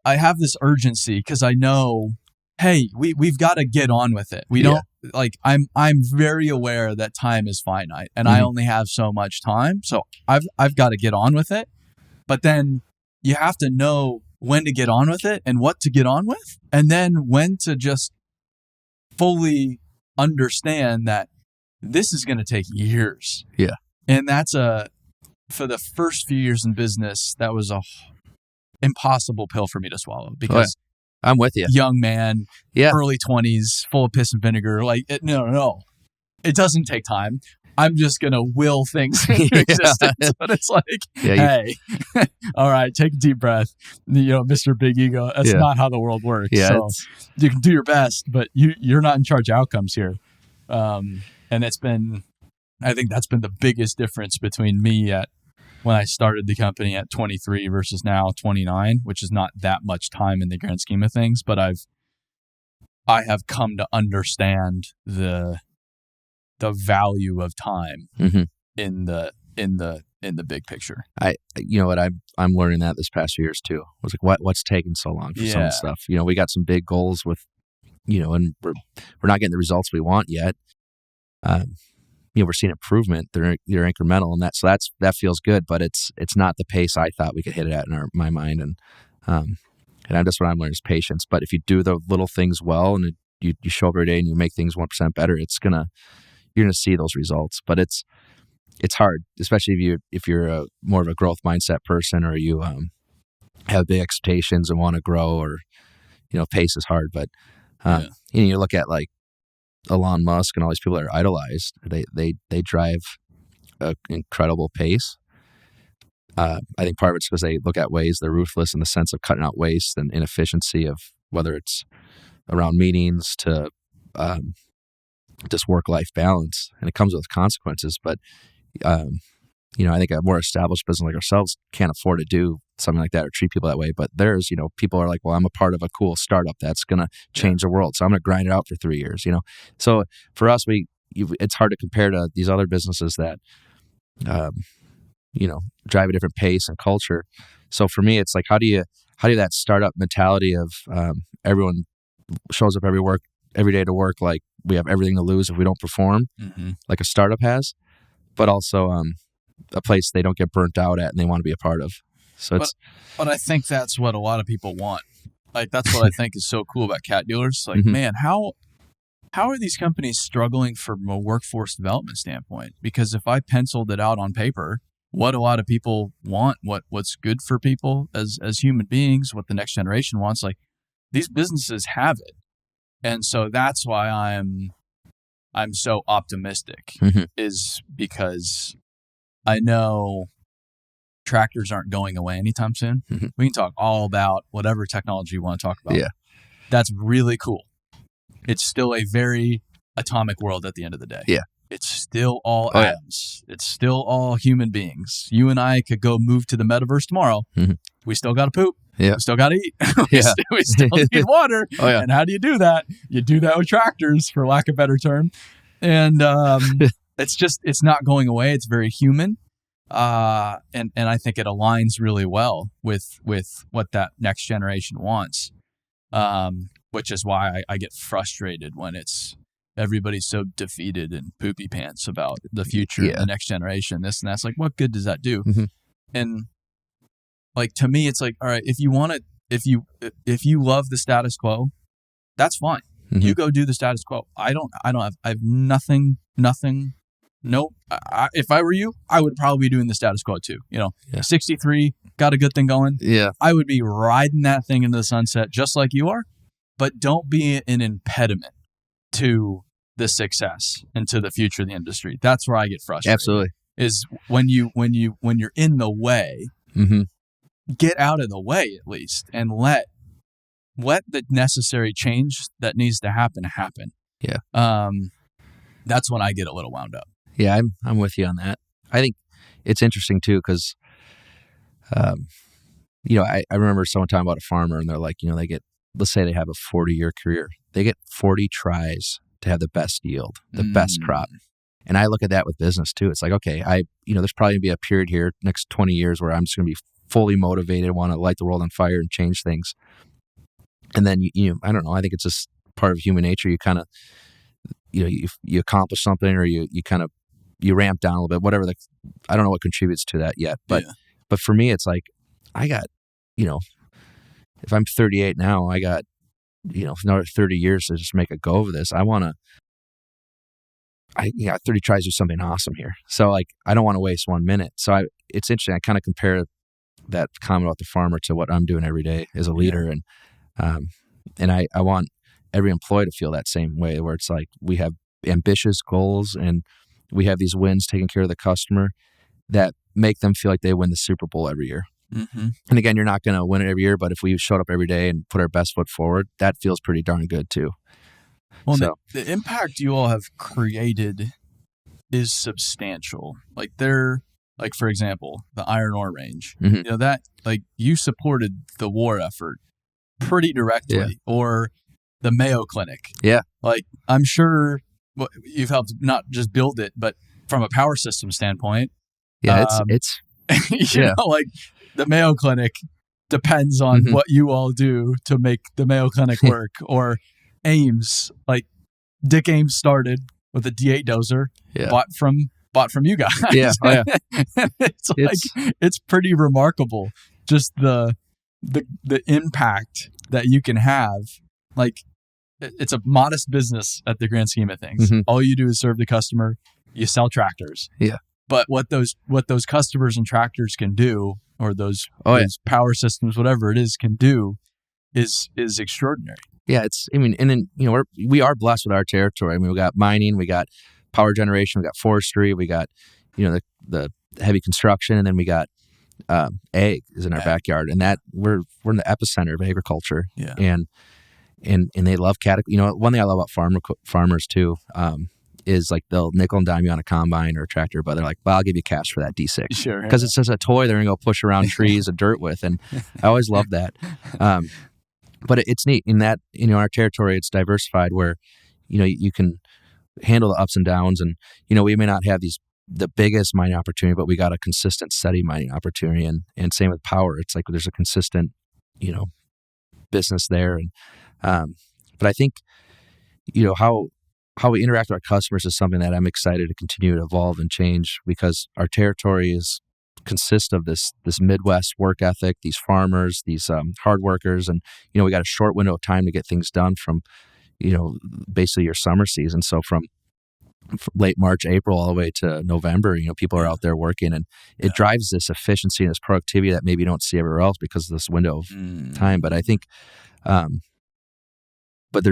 have this urgency because I know, hey, we've got to get on with it. We don't like, I'm very aware that time is finite and I only have so much time. So I've got to get on with it. But then you have to know when to get on with it and what to get on with, and then when to just fully understand that this is going to take years. Yeah. And that's for the first few years in business, that was a impossible pill for me to swallow because I'm with you. Young man, early 20s, full of piss and vinegar. Like, no. It doesn't take time. I'm just going to will things into existence. But it's like, hey, all right, take a deep breath. Mr. Big Ego, that's not how the world works. Yeah, so you can do your best, but you're not in charge of outcomes here. And I think that's been the biggest difference between me at when I started the company at 23 versus now 29, which is not that much time in the grand scheme of things, but I have come to understand the value of time Mm-hmm. in the big picture. You know what, I'm learning that this past few years too. I was like, what's taking so long for some of the stuff? You know, we got some big goals with, you know, and we're not getting the results we want yet. You know, we're seeing improvement. They're incremental, and that feels good. But it's not the pace I thought we could hit it at in my mind. And that's what I'm learning is patience. But if you do the little things well, and you show up every day and you make things 1% better, you're gonna see those results. But it's hard, especially if you're more of a growth mindset person, or you have big expectations and want to grow, or you know, pace is hard. But you know, you look at like Elon Musk and all these people that are idolized. They drive an incredible pace. I think part of it's because they look at ways they're ruthless in the sense of cutting out waste and inefficiency of whether it's around meetings to just work-life balance, and it comes with consequences. But you know, I think a more established business like ourselves can't afford to do something like that or treat people that way. But there's, you know, people are like, well, I'm a part of a cool startup that's going to change the world, so I'm going to grind it out for 3 years, you know? So for us, it's hard to compare to these other businesses that, you know, drive a different pace and culture. So for me, it's like, how do that startup mentality of everyone shows up every day to work like we have everything to lose if we don't perform, like a startup has, but also a place they don't get burnt out at and they want to be a part of. So but I think that's what a lot of people want. Like, that's what I think is so cool about cat dealers. Like, man, how are these companies struggling from a workforce development standpoint? Because if I penciled it out on paper, what a lot of people want, what's good for people as human beings, what the next generation wants, like these businesses have it. And so that's why I'm so optimistic, is because I know tractors aren't going away anytime soon. We can talk all about whatever technology you want to talk about. Yeah. That's really cool. It's still a very atomic world at the end of the day. Yeah. It's still all atoms. It's still all human beings. You and I could go move to the metaverse tomorrow. We still got to poop. Yeah. We still got to eat. We still need water. And how do you do that? You do that with tractors, for lack of a better term. And it's not going away. It's very human. And I think it aligns really well with what that next generation wants. Which is why I get frustrated when everybody's so defeated and poopy pants about the future and the next generation, this and that's. Like, what good does that do? And like, to me, it's like, all right, if you love the status quo, that's fine. You go do the status quo. I have nothing. Nope. If I were you, I would probably be doing the status quo too. You know, 63, got a good thing going. Yeah. I would be riding that thing into the sunset just like you are, but don't be an impediment to the success and to the future of the industry. That's where I get frustrated. Absolutely. Is when you're in the way, get out of the way at least, and let the necessary change that needs to happen. Yeah. That's when I get a little wound up. Yeah, I'm with you on that. I think it's interesting too, because, you know, I remember someone talking about a farmer, and they're like, you know, let's say they have a 40-year career. They get 40 tries to have the best yield, the best crop. And I look at that with business too. It's like, okay, there's probably gonna be a period here next 20 years where I'm just gonna be fully motivated, want to light the world on fire and change things. And then I don't know. I think it's just part of human nature. You kind of, you accomplish something, or you kind of, you ramp down a little bit, whatever. I don't know what contributes to that yet, but for me, it's like, I got, if I'm 38 now, I got, another 30 years to just make a go of this. I got 30 tries to do something awesome here. So like, I don't want to waste 1 minute. So it's interesting. I kind of compare that comment about the farmer to what I'm doing every day as a leader. And I want every employee to feel that same way, where it's like, we have ambitious goals and we have these wins taking care of the customer that make them feel like they win the Super Bowl every year. And again, you're not going to win it every year, but if we showed up every day and put our best foot forward, that feels pretty darn good too. Well, so, the impact you all have created is substantial. Like, there like for example, the iron ore range, Mm-hmm. that like you supported the war effort pretty directly, or the Mayo Clinic. Yeah. Like I'm sure you've helped not just build it, but from a power system standpoint. Yeah, it's like the Mayo Clinic depends on what you all do to make the Mayo Clinic work. Or Ames, like Dick Ames started with a D8 dozer, bought from you guys. Yeah, it's pretty remarkable, just the impact that you can have. Like it's a modest business at the grand scheme of things. All you do is serve the customer. You sell tractors. Yeah. But what those customers and tractors can do, or those power systems, whatever it is, can do, is extraordinary. Yeah, and then we are blessed with our territory. I mean, we got mining, we got power generation, we got forestry, we got the heavy construction, and then we got ag is in our backyard, and that we're in the epicenter of agriculture. Yeah. And they love cattle. One thing I love about farmers too. Is like they'll nickel and dime you on a combine or a tractor, but they're like, well, I'll give you cash for that D6. Sure. Because it's just a toy they're going to go push around trees and dirt with. And I always love that. But it's neat in that, our territory, it's diversified where, you can handle the ups and downs. And, we may not have the biggest mining opportunity, but we got a consistent, steady mining opportunity. And same with power. It's like there's a consistent, business there. And but I think, how we interact with our customers is something that I'm excited to continue to evolve and change, because our territory consists of this Midwest work ethic, these farmers, these hard workers, and we got a short window of time to get things done from basically your summer season. So from late March, April, all the way to November, people are out there working, and it drives this efficiency and this productivity that maybe you don't see everywhere else because of this window of time. But I think, but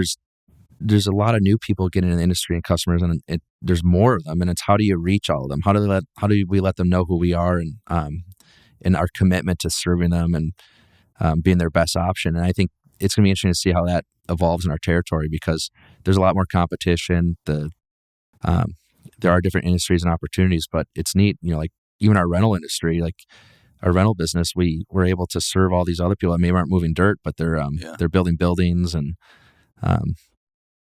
there's a lot of new people getting in the industry and customers, and there's more of them. And it's how do you reach all of them? How do we let them know who we are and our commitment to serving them and being their best option? And I think it's going to be interesting to see how that evolves in our territory, because there's a lot more competition. There are different industries and opportunities, but it's neat. Like even our rental industry, like our rental business, we're able to serve all these other people that maybe aren't moving dirt, but they're building buildings, and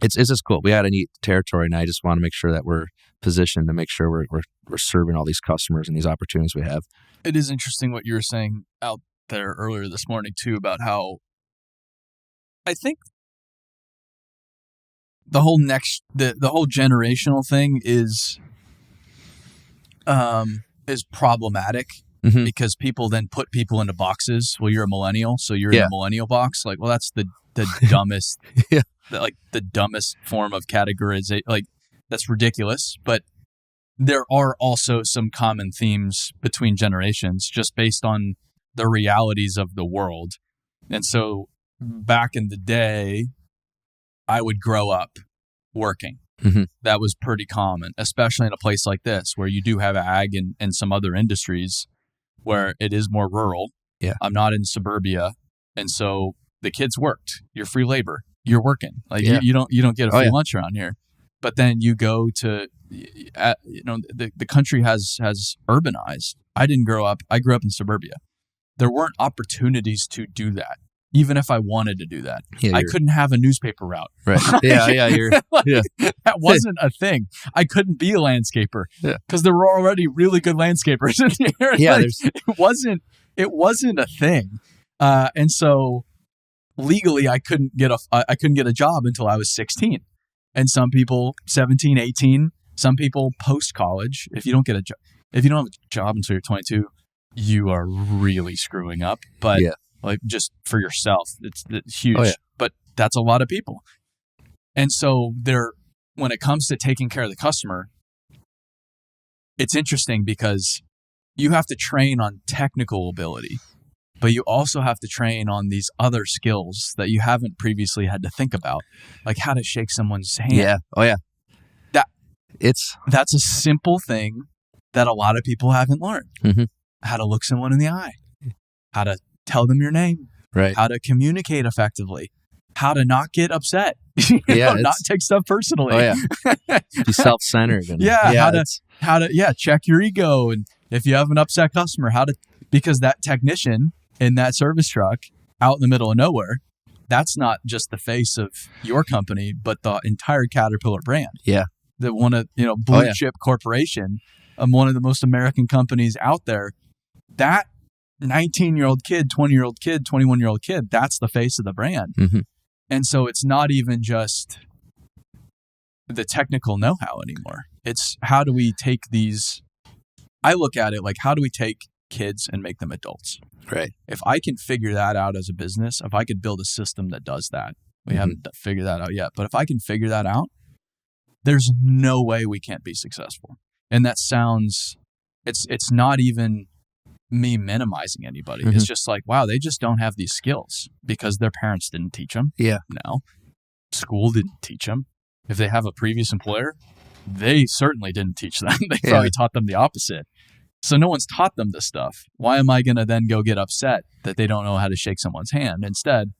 it's just cool. We had a neat territory, and I just want to make sure that we're positioned to make sure we're serving all these customers and these opportunities we have. It is interesting what you were saying out there earlier this morning too, about how I think the whole generational thing is problematic, because people then put people into boxes. Well, you're a millennial, so you're in the millennial box. Like, well, that's the dumbest, the dumbest form of categorization. Like, that's ridiculous. But there are also some common themes between generations, just based on the realities of the world. And so back in the day, I would grow up working. That was pretty common, especially in a place like this where you do have ag and some other industries where it is more rural. Yeah. I'm not in suburbia. And so the kids worked. You're free labor. You're working. Like you don't get a free lunch around here. But then you go to, the country has urbanized. I didn't grow up. I grew up in suburbia. There weren't opportunities to do that. Even if I wanted to do that, I couldn't have a newspaper route. Right. That wasn't a thing. I couldn't be a landscaper because there were already really good landscapers in here. It wasn't a thing. And so legally, I couldn't get a job until I was 16. And some people 17, 18, some people post college. If you don't have a job until you're 22, you are really screwing up. But like, just for yourself, it's huge. But that's a lot of people. And so when it comes to taking care of the customer, it's interesting because you have to train on technical ability, but you also have to train on these other skills that you haven't previously had to think about, like how to shake someone's hand. Yeah. Oh yeah. That's a simple thing that a lot of people haven't learned. How to look someone in the eye, how to tell them your name, right? How to communicate effectively, how to not get upset, not take stuff personally. Be self-centered. And, how to check your ego. And If you have an upset customer, because that technician in that service truck out in the middle of nowhere, that's not just the face of your company, but the entire Caterpillar brand. Yeah. That one of, blue chip corporation, one of the most American companies out there. That 19-year-old kid, 20-year-old kid, 21-year-old kid, that's the face of the brand. Mm-hmm. And so it's not even just the technical know-how anymore. It's how do we take these, I look at it like, how do we take kids and make them adults? Right. If I can figure that out as a business, if I could build a system that does that, we haven't figured that out yet, but if I can figure that out, there's no way we can't be successful. And that sounds, it's not even me minimizing anybody. It's just like, wow, they just don't have these skills because their parents didn't teach them. Yeah. No. School didn't teach them. If they have a previous employer, they certainly didn't teach them. They probably taught them the opposite. So no one's taught them this stuff. Why am I going to then go get upset that they don't know how to shake someone's hand? Instead,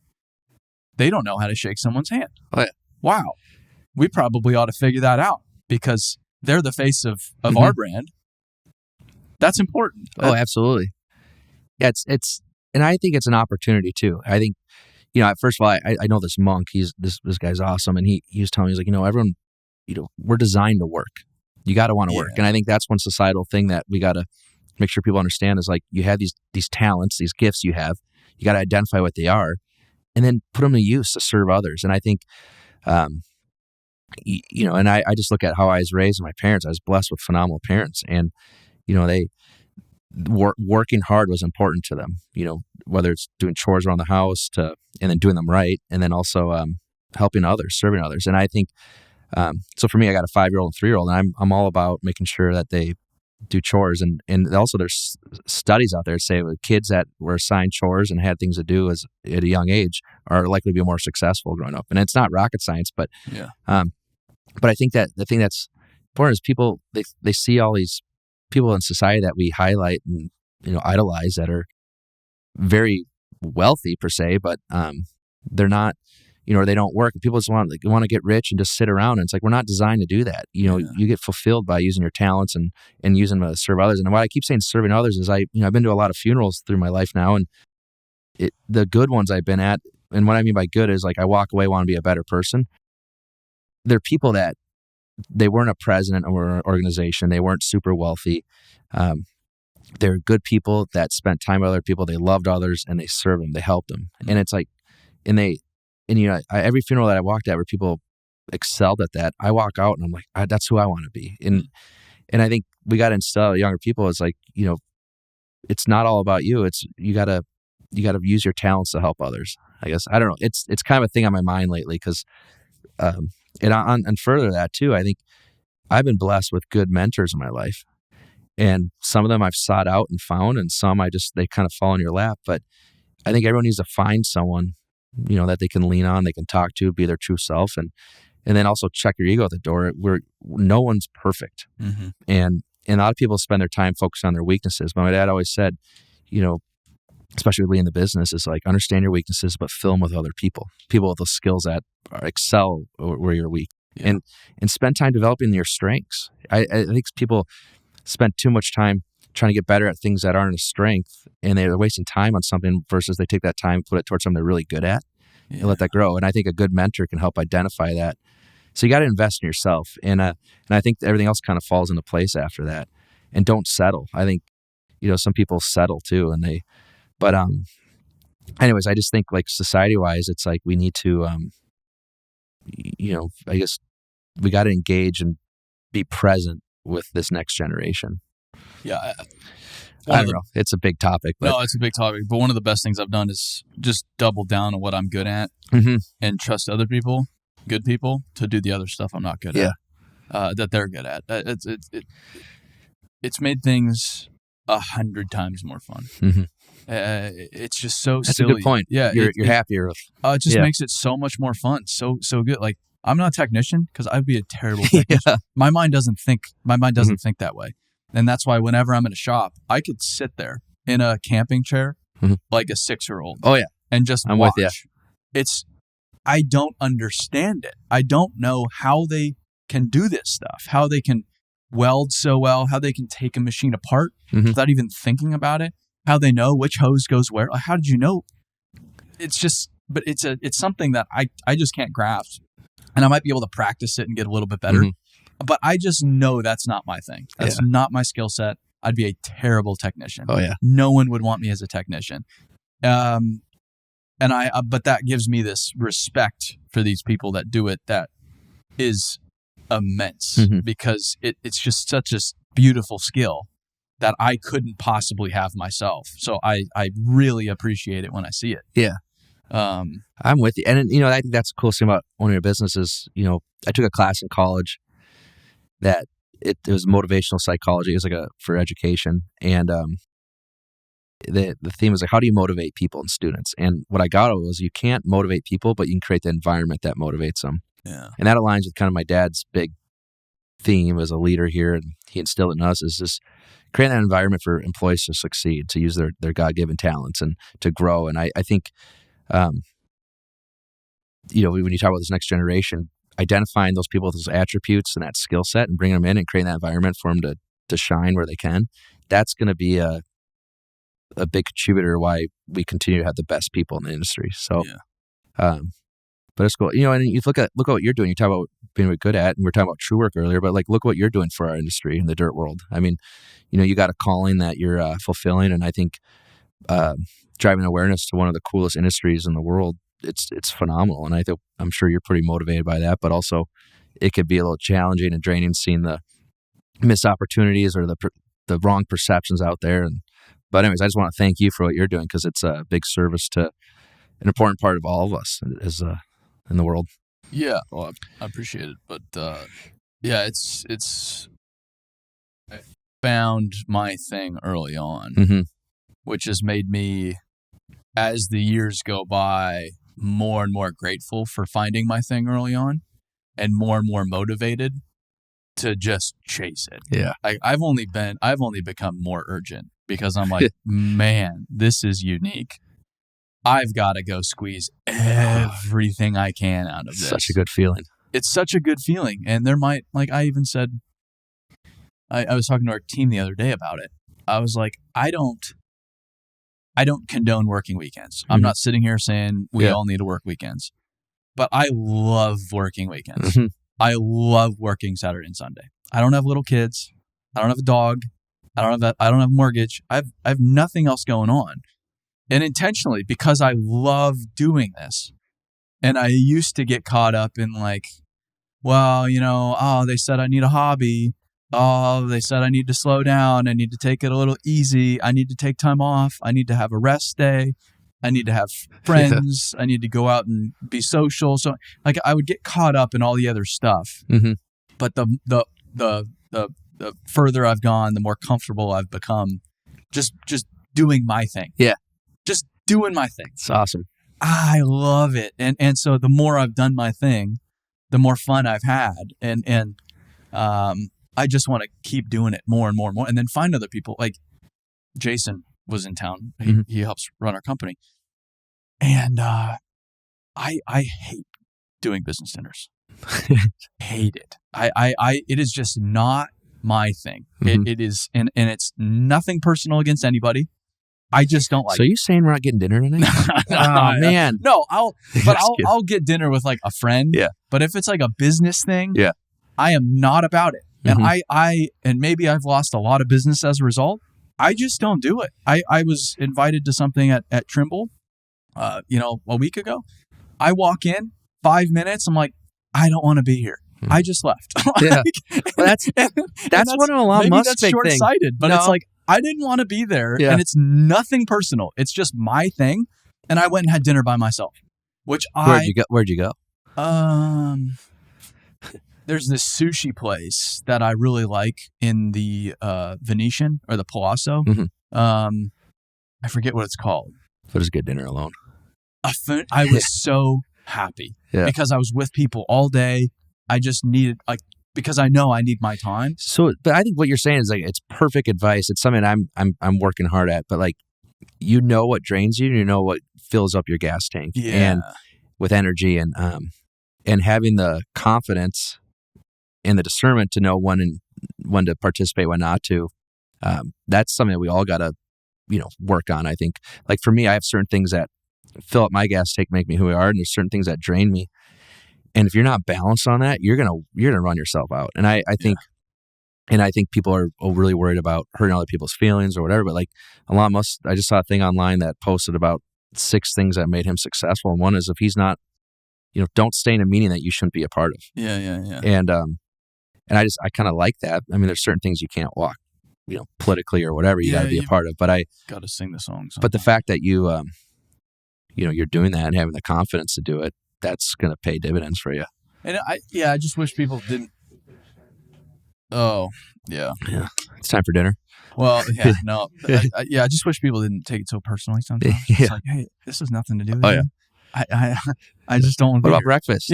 they don't know how to shake someone's hand. Oh, yeah. Wow. We probably ought to figure that out because they're the face of our brand. That's important. Oh, absolutely. Yeah, it's, and I think it's an opportunity too. I think, first of all, I know this monk. This guy's awesome, and he was telling me, he's like, everyone, we're designed to work. You got to want to work, and I think that's one societal thing that we got to make sure people understand is like you have these talents, these gifts you have. You got to identify what they are, and then put them to use to serve others. And I think, and I just look at how I was raised with my parents. I was blessed with phenomenal parents, and they working hard was important to them. Whether it's doing chores around the house and then doing them right, and then also helping others, serving others. And I think so. For me, I got a 5-year-old and 3-year-old, and I'm all about making sure that they do chores. And also, there's studies out there that say kids that were assigned chores and had things to do at a young age are likely to be more successful growing up. And it's not rocket science, but I think that the thing that's important is people they see all these people in society that we highlight and idolize that are very wealthy per se, but they're not, or they don't work. People just want to get rich and just sit around. And it's like we're not designed to do that. You get fulfilled by using your talents and using them to serve others. And why I keep saying serving others is I've been to a lot of funerals through my life now, and the good ones I've been at, and what I mean by good is like I walk away want to be a better person. They're people that they weren't a president or an organization. They weren't super wealthy. They're good people that spent time with other people. They loved others and they served them. They helped them. And it's like, every funeral that I walked at where people excelled at that, I walk out and I'm like, that's who I want to be. And I think we got to instill younger people. It's like, it's not all about you. It's you got to use your talents to help others. I guess, I don't know. It's kind of a thing on my mind lately because, and further that too, I think I've been blessed with good mentors in my life, and some of them I've sought out and found, and some they kind of fall in your lap. But I think everyone needs to find someone, that they can lean on, they can talk to, be their true self, and then also check your ego at the door. No one's perfect, and a lot of people spend their time focused on their weaknesses. But my dad always said, especially in the business, is like understand your weaknesses, but fill them with other people with the skills that excel where you're weak, and spend time developing your strengths. I think people spend too much time trying to get better at things that aren't a strength, and they're wasting time on something versus they take that time and put it towards something they're really good at and let that grow. And I think a good mentor can help identify that. So you got to invest in yourself, and I think everything else kind of falls into place after that. And don't settle. I think some people settle too, but anyways, I just think like society-wise, it's like we need to, I guess we got to engage and be present with this next generation. Yeah. I don't know. It's a big topic. But. No, it's a big topic. But one of the best things I've done is just double down on what I'm good at and trust other people, good people, to do the other stuff I'm not good at, that they're good at. It's made things 100 times more fun. It's just so That's silly. a good point. Yeah, you're happier. It just makes it so much more fun. So good. Like I'm not a technician because I'd be a terrible technician. My mind doesn't think. My mind doesn't think that way, and that's why whenever I'm in a shop, I could sit there in a camping chair like a 6-year-old. Oh yeah, and just I'm watch. with you. I don't understand it. I don't know how they can do this stuff. How they can weld so well, how they can take a machine apart Mhm. without even thinking about it, how they know which hose goes where. Like, how did you know? It's just, but it's something that I just can't grasp. And I might be able to practice it and get a little bit better, but I just know that's not my thing. That's not my skill set. I'd be a terrible technician. Oh yeah. No one would want me as a technician. And but that gives me this respect for these people that do it. That is immense because it's just such a beautiful skill that I couldn't possibly have myself. So I really appreciate it when I see it. Yeah. I'm with you. And, I think that's the coolest thing about owning a business is, I took a class in college that it was motivational psychology. It was like for education. And the theme was like, how do you motivate people and students? And what I got was you can't motivate people, but you can create the environment that motivates them. Yeah. And that aligns with kind of my dad's big theme as a leader here. And he instilled it in us is just creating that environment for employees to succeed, to use their God-given talents and to grow. And I think, when you talk about this next generation, identifying those people with those attributes and that skill set and bringing them in and creating that environment for them to shine where they can, that's going to be a big contributor why we continue to have the best people in the industry. So, but it's cool. And you look at what you're doing. You talk about being good at, and we were talking about true work earlier, but like, look what you're doing for our industry in the dirt world. I mean, you got a calling that you're fulfilling. And I think, driving awareness to one of the coolest industries in the world, it's phenomenal. And I'm sure you're pretty motivated by that, but also it could be a little challenging and draining seeing the missed opportunities or the wrong perceptions out there. But anyways, I just want to thank you for what you're doing because it's a big service to an important part of all of us as in the world. Yeah, well, I appreciate it, but it's I found my thing early on, which has made me, as the years go by, more and more grateful for finding my thing early on, and more motivated to just chase it. Yeah, I've only become more urgent because I'm like, man, this is unique. I've got to go squeeze everything I can out of this. Such a good feeling. It's such a good feeling. And there might, like I even said, I was talking to our team the other day about it. I was like, I don't condone working weekends. I'm not sitting here saying we all need to work weekends, but I love working weekends. I love working Saturday and Sunday. I don't have little kids. I don't have a dog. I don't have a mortgage. I have nothing else going on. And intentionally, because I love doing this. And I used to get caught up in like, well, they said I need a hobby. Oh, they said I need to slow down. I need to take it a little easy. I need to take time off. I need to have a rest day. I need to have friends. I need to go out and be social. So like I would get caught up in all the other stuff. But the further I've gone, the more comfortable I've become just doing my thing. Yeah. Just doing my thing. It's awesome. I love it. And so the more I've done my thing, the more fun I've had. And I just want to keep doing it more and more and more. And then find other people. Like Jason was in town. He helps run our company. And I hate doing business dinners. Hate it. It is just not my thing. It is, and it's nothing personal against anybody. I just don't like. So you saying we're not getting dinner tonight? Oh man, no. I'll get dinner with like a friend. Yeah. But if it's like a business thing, I am not about it. And and maybe I've lost a lot of business as a result. I just don't do it. I was invited to something at Trimble, a week ago. I walk in 5 minutes. I'm like, I don't want to be here. I just left. Yeah. Well, that's one of Elon Musk's big things. Short-sighted, but it's like, I didn't want to be there, and it's nothing personal. It's just my thing, and I went and had dinner by myself. Where'd you go? There's this sushi place that I really like in the Venetian or the Palazzo. I forget what it's called. But it's good dinner alone. I was so happy because I was with people all day. I just needed because I know I need my time. So, but I think what you're saying is like it's perfect advice. It's something I'm working hard at. But like, what drains you, what fills up your gas tank, and with energy, and having the confidence and the discernment to know when when to participate, when not to. That's something that we all got to, work on. I think, like for me, I have certain things that fill up my gas tank, make me who we are, and there's certain things that drain me. And if you're not balanced on that, you're gonna run yourself out. And I think, and I think people are really worried about hurting other people's feelings or whatever. But like Elon Musk, I just saw a thing online that posted about 6 things that made him successful, and one is if he's not, don't stay in a meeting that you shouldn't be a part of. Yeah. And I kind of like that. I mean, there's certain things you can't walk, politically or whatever. You got to be a part of. But I got to sing the song. But the fact that you, you're doing that and having the confidence to do it, that's going to pay dividends for you. And I just wish people didn't. Oh, yeah. Yeah. It's time for dinner. Well, yeah, no. I just wish people didn't take it so personally sometimes. It's like, hey, this has nothing to do with you. I just don't want to. What about breakfast?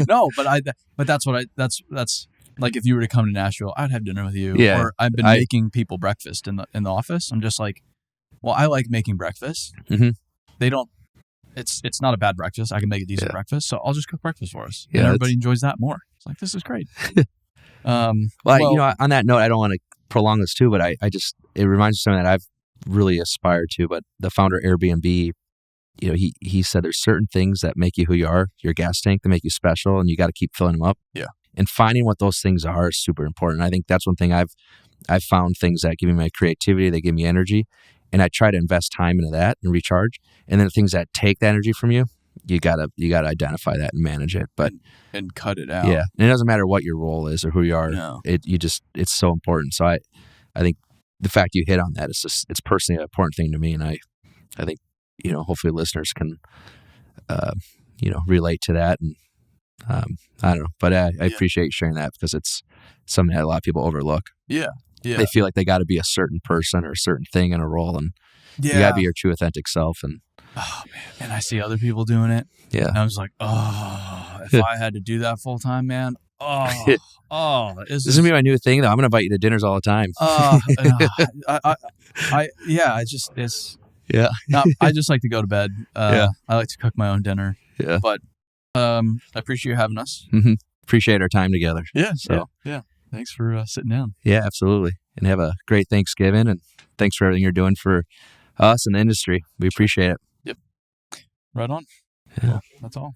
No, but that's like if you were to come to Nashville, I'd have dinner with you. Yeah. Or I've been making people breakfast in the office. I'm just like, well, I like making breakfast. Mm-hmm. They don't. It's not a bad breakfast. I can make a decent breakfast, so I'll just cook breakfast for us. Yeah, and everybody enjoys that more. It's like, this is great. On that note, I don't want to prolong this too, but it reminds me of something that I've really aspired to. But the founder of Airbnb, he said there's certain things that make you who you are, your gas tank, that make you special, and you got to keep filling them up. Yeah. And finding what those things are is super important. I think that's one thing I've found, things that give me my creativity, they give me energy, and I try to invest time into that and recharge. And then the things that take the energy from you, you gotta identify that and manage it, but and cut it out. Yeah, and it doesn't matter what your role is or who you are. No. It's so important. So I think the fact you hit on that is it's personally an important thing to me, and I think hopefully listeners can relate to that. And I don't know, but I appreciate you sharing that, because it's something that a lot of people overlook. Yeah. They feel like they got to be a certain person or a certain thing in a role, and you got to be your true authentic self. And oh man, and I see other people doing it. Yeah, and I was like, if I had to do that full time, man. This is gonna be my new thing, though. I'm gonna invite you to dinners all the time. I just like to go to bed. I like to cook my own dinner. Yeah, but I appreciate you having us. Mm-hmm. Appreciate our time together. Yeah. So yeah. Thanks for sitting down. Yeah, absolutely. And have a great Thanksgiving, and thanks for everything you're doing for us and the industry. We appreciate it. Yep. Right on. Yeah. Well, that's all.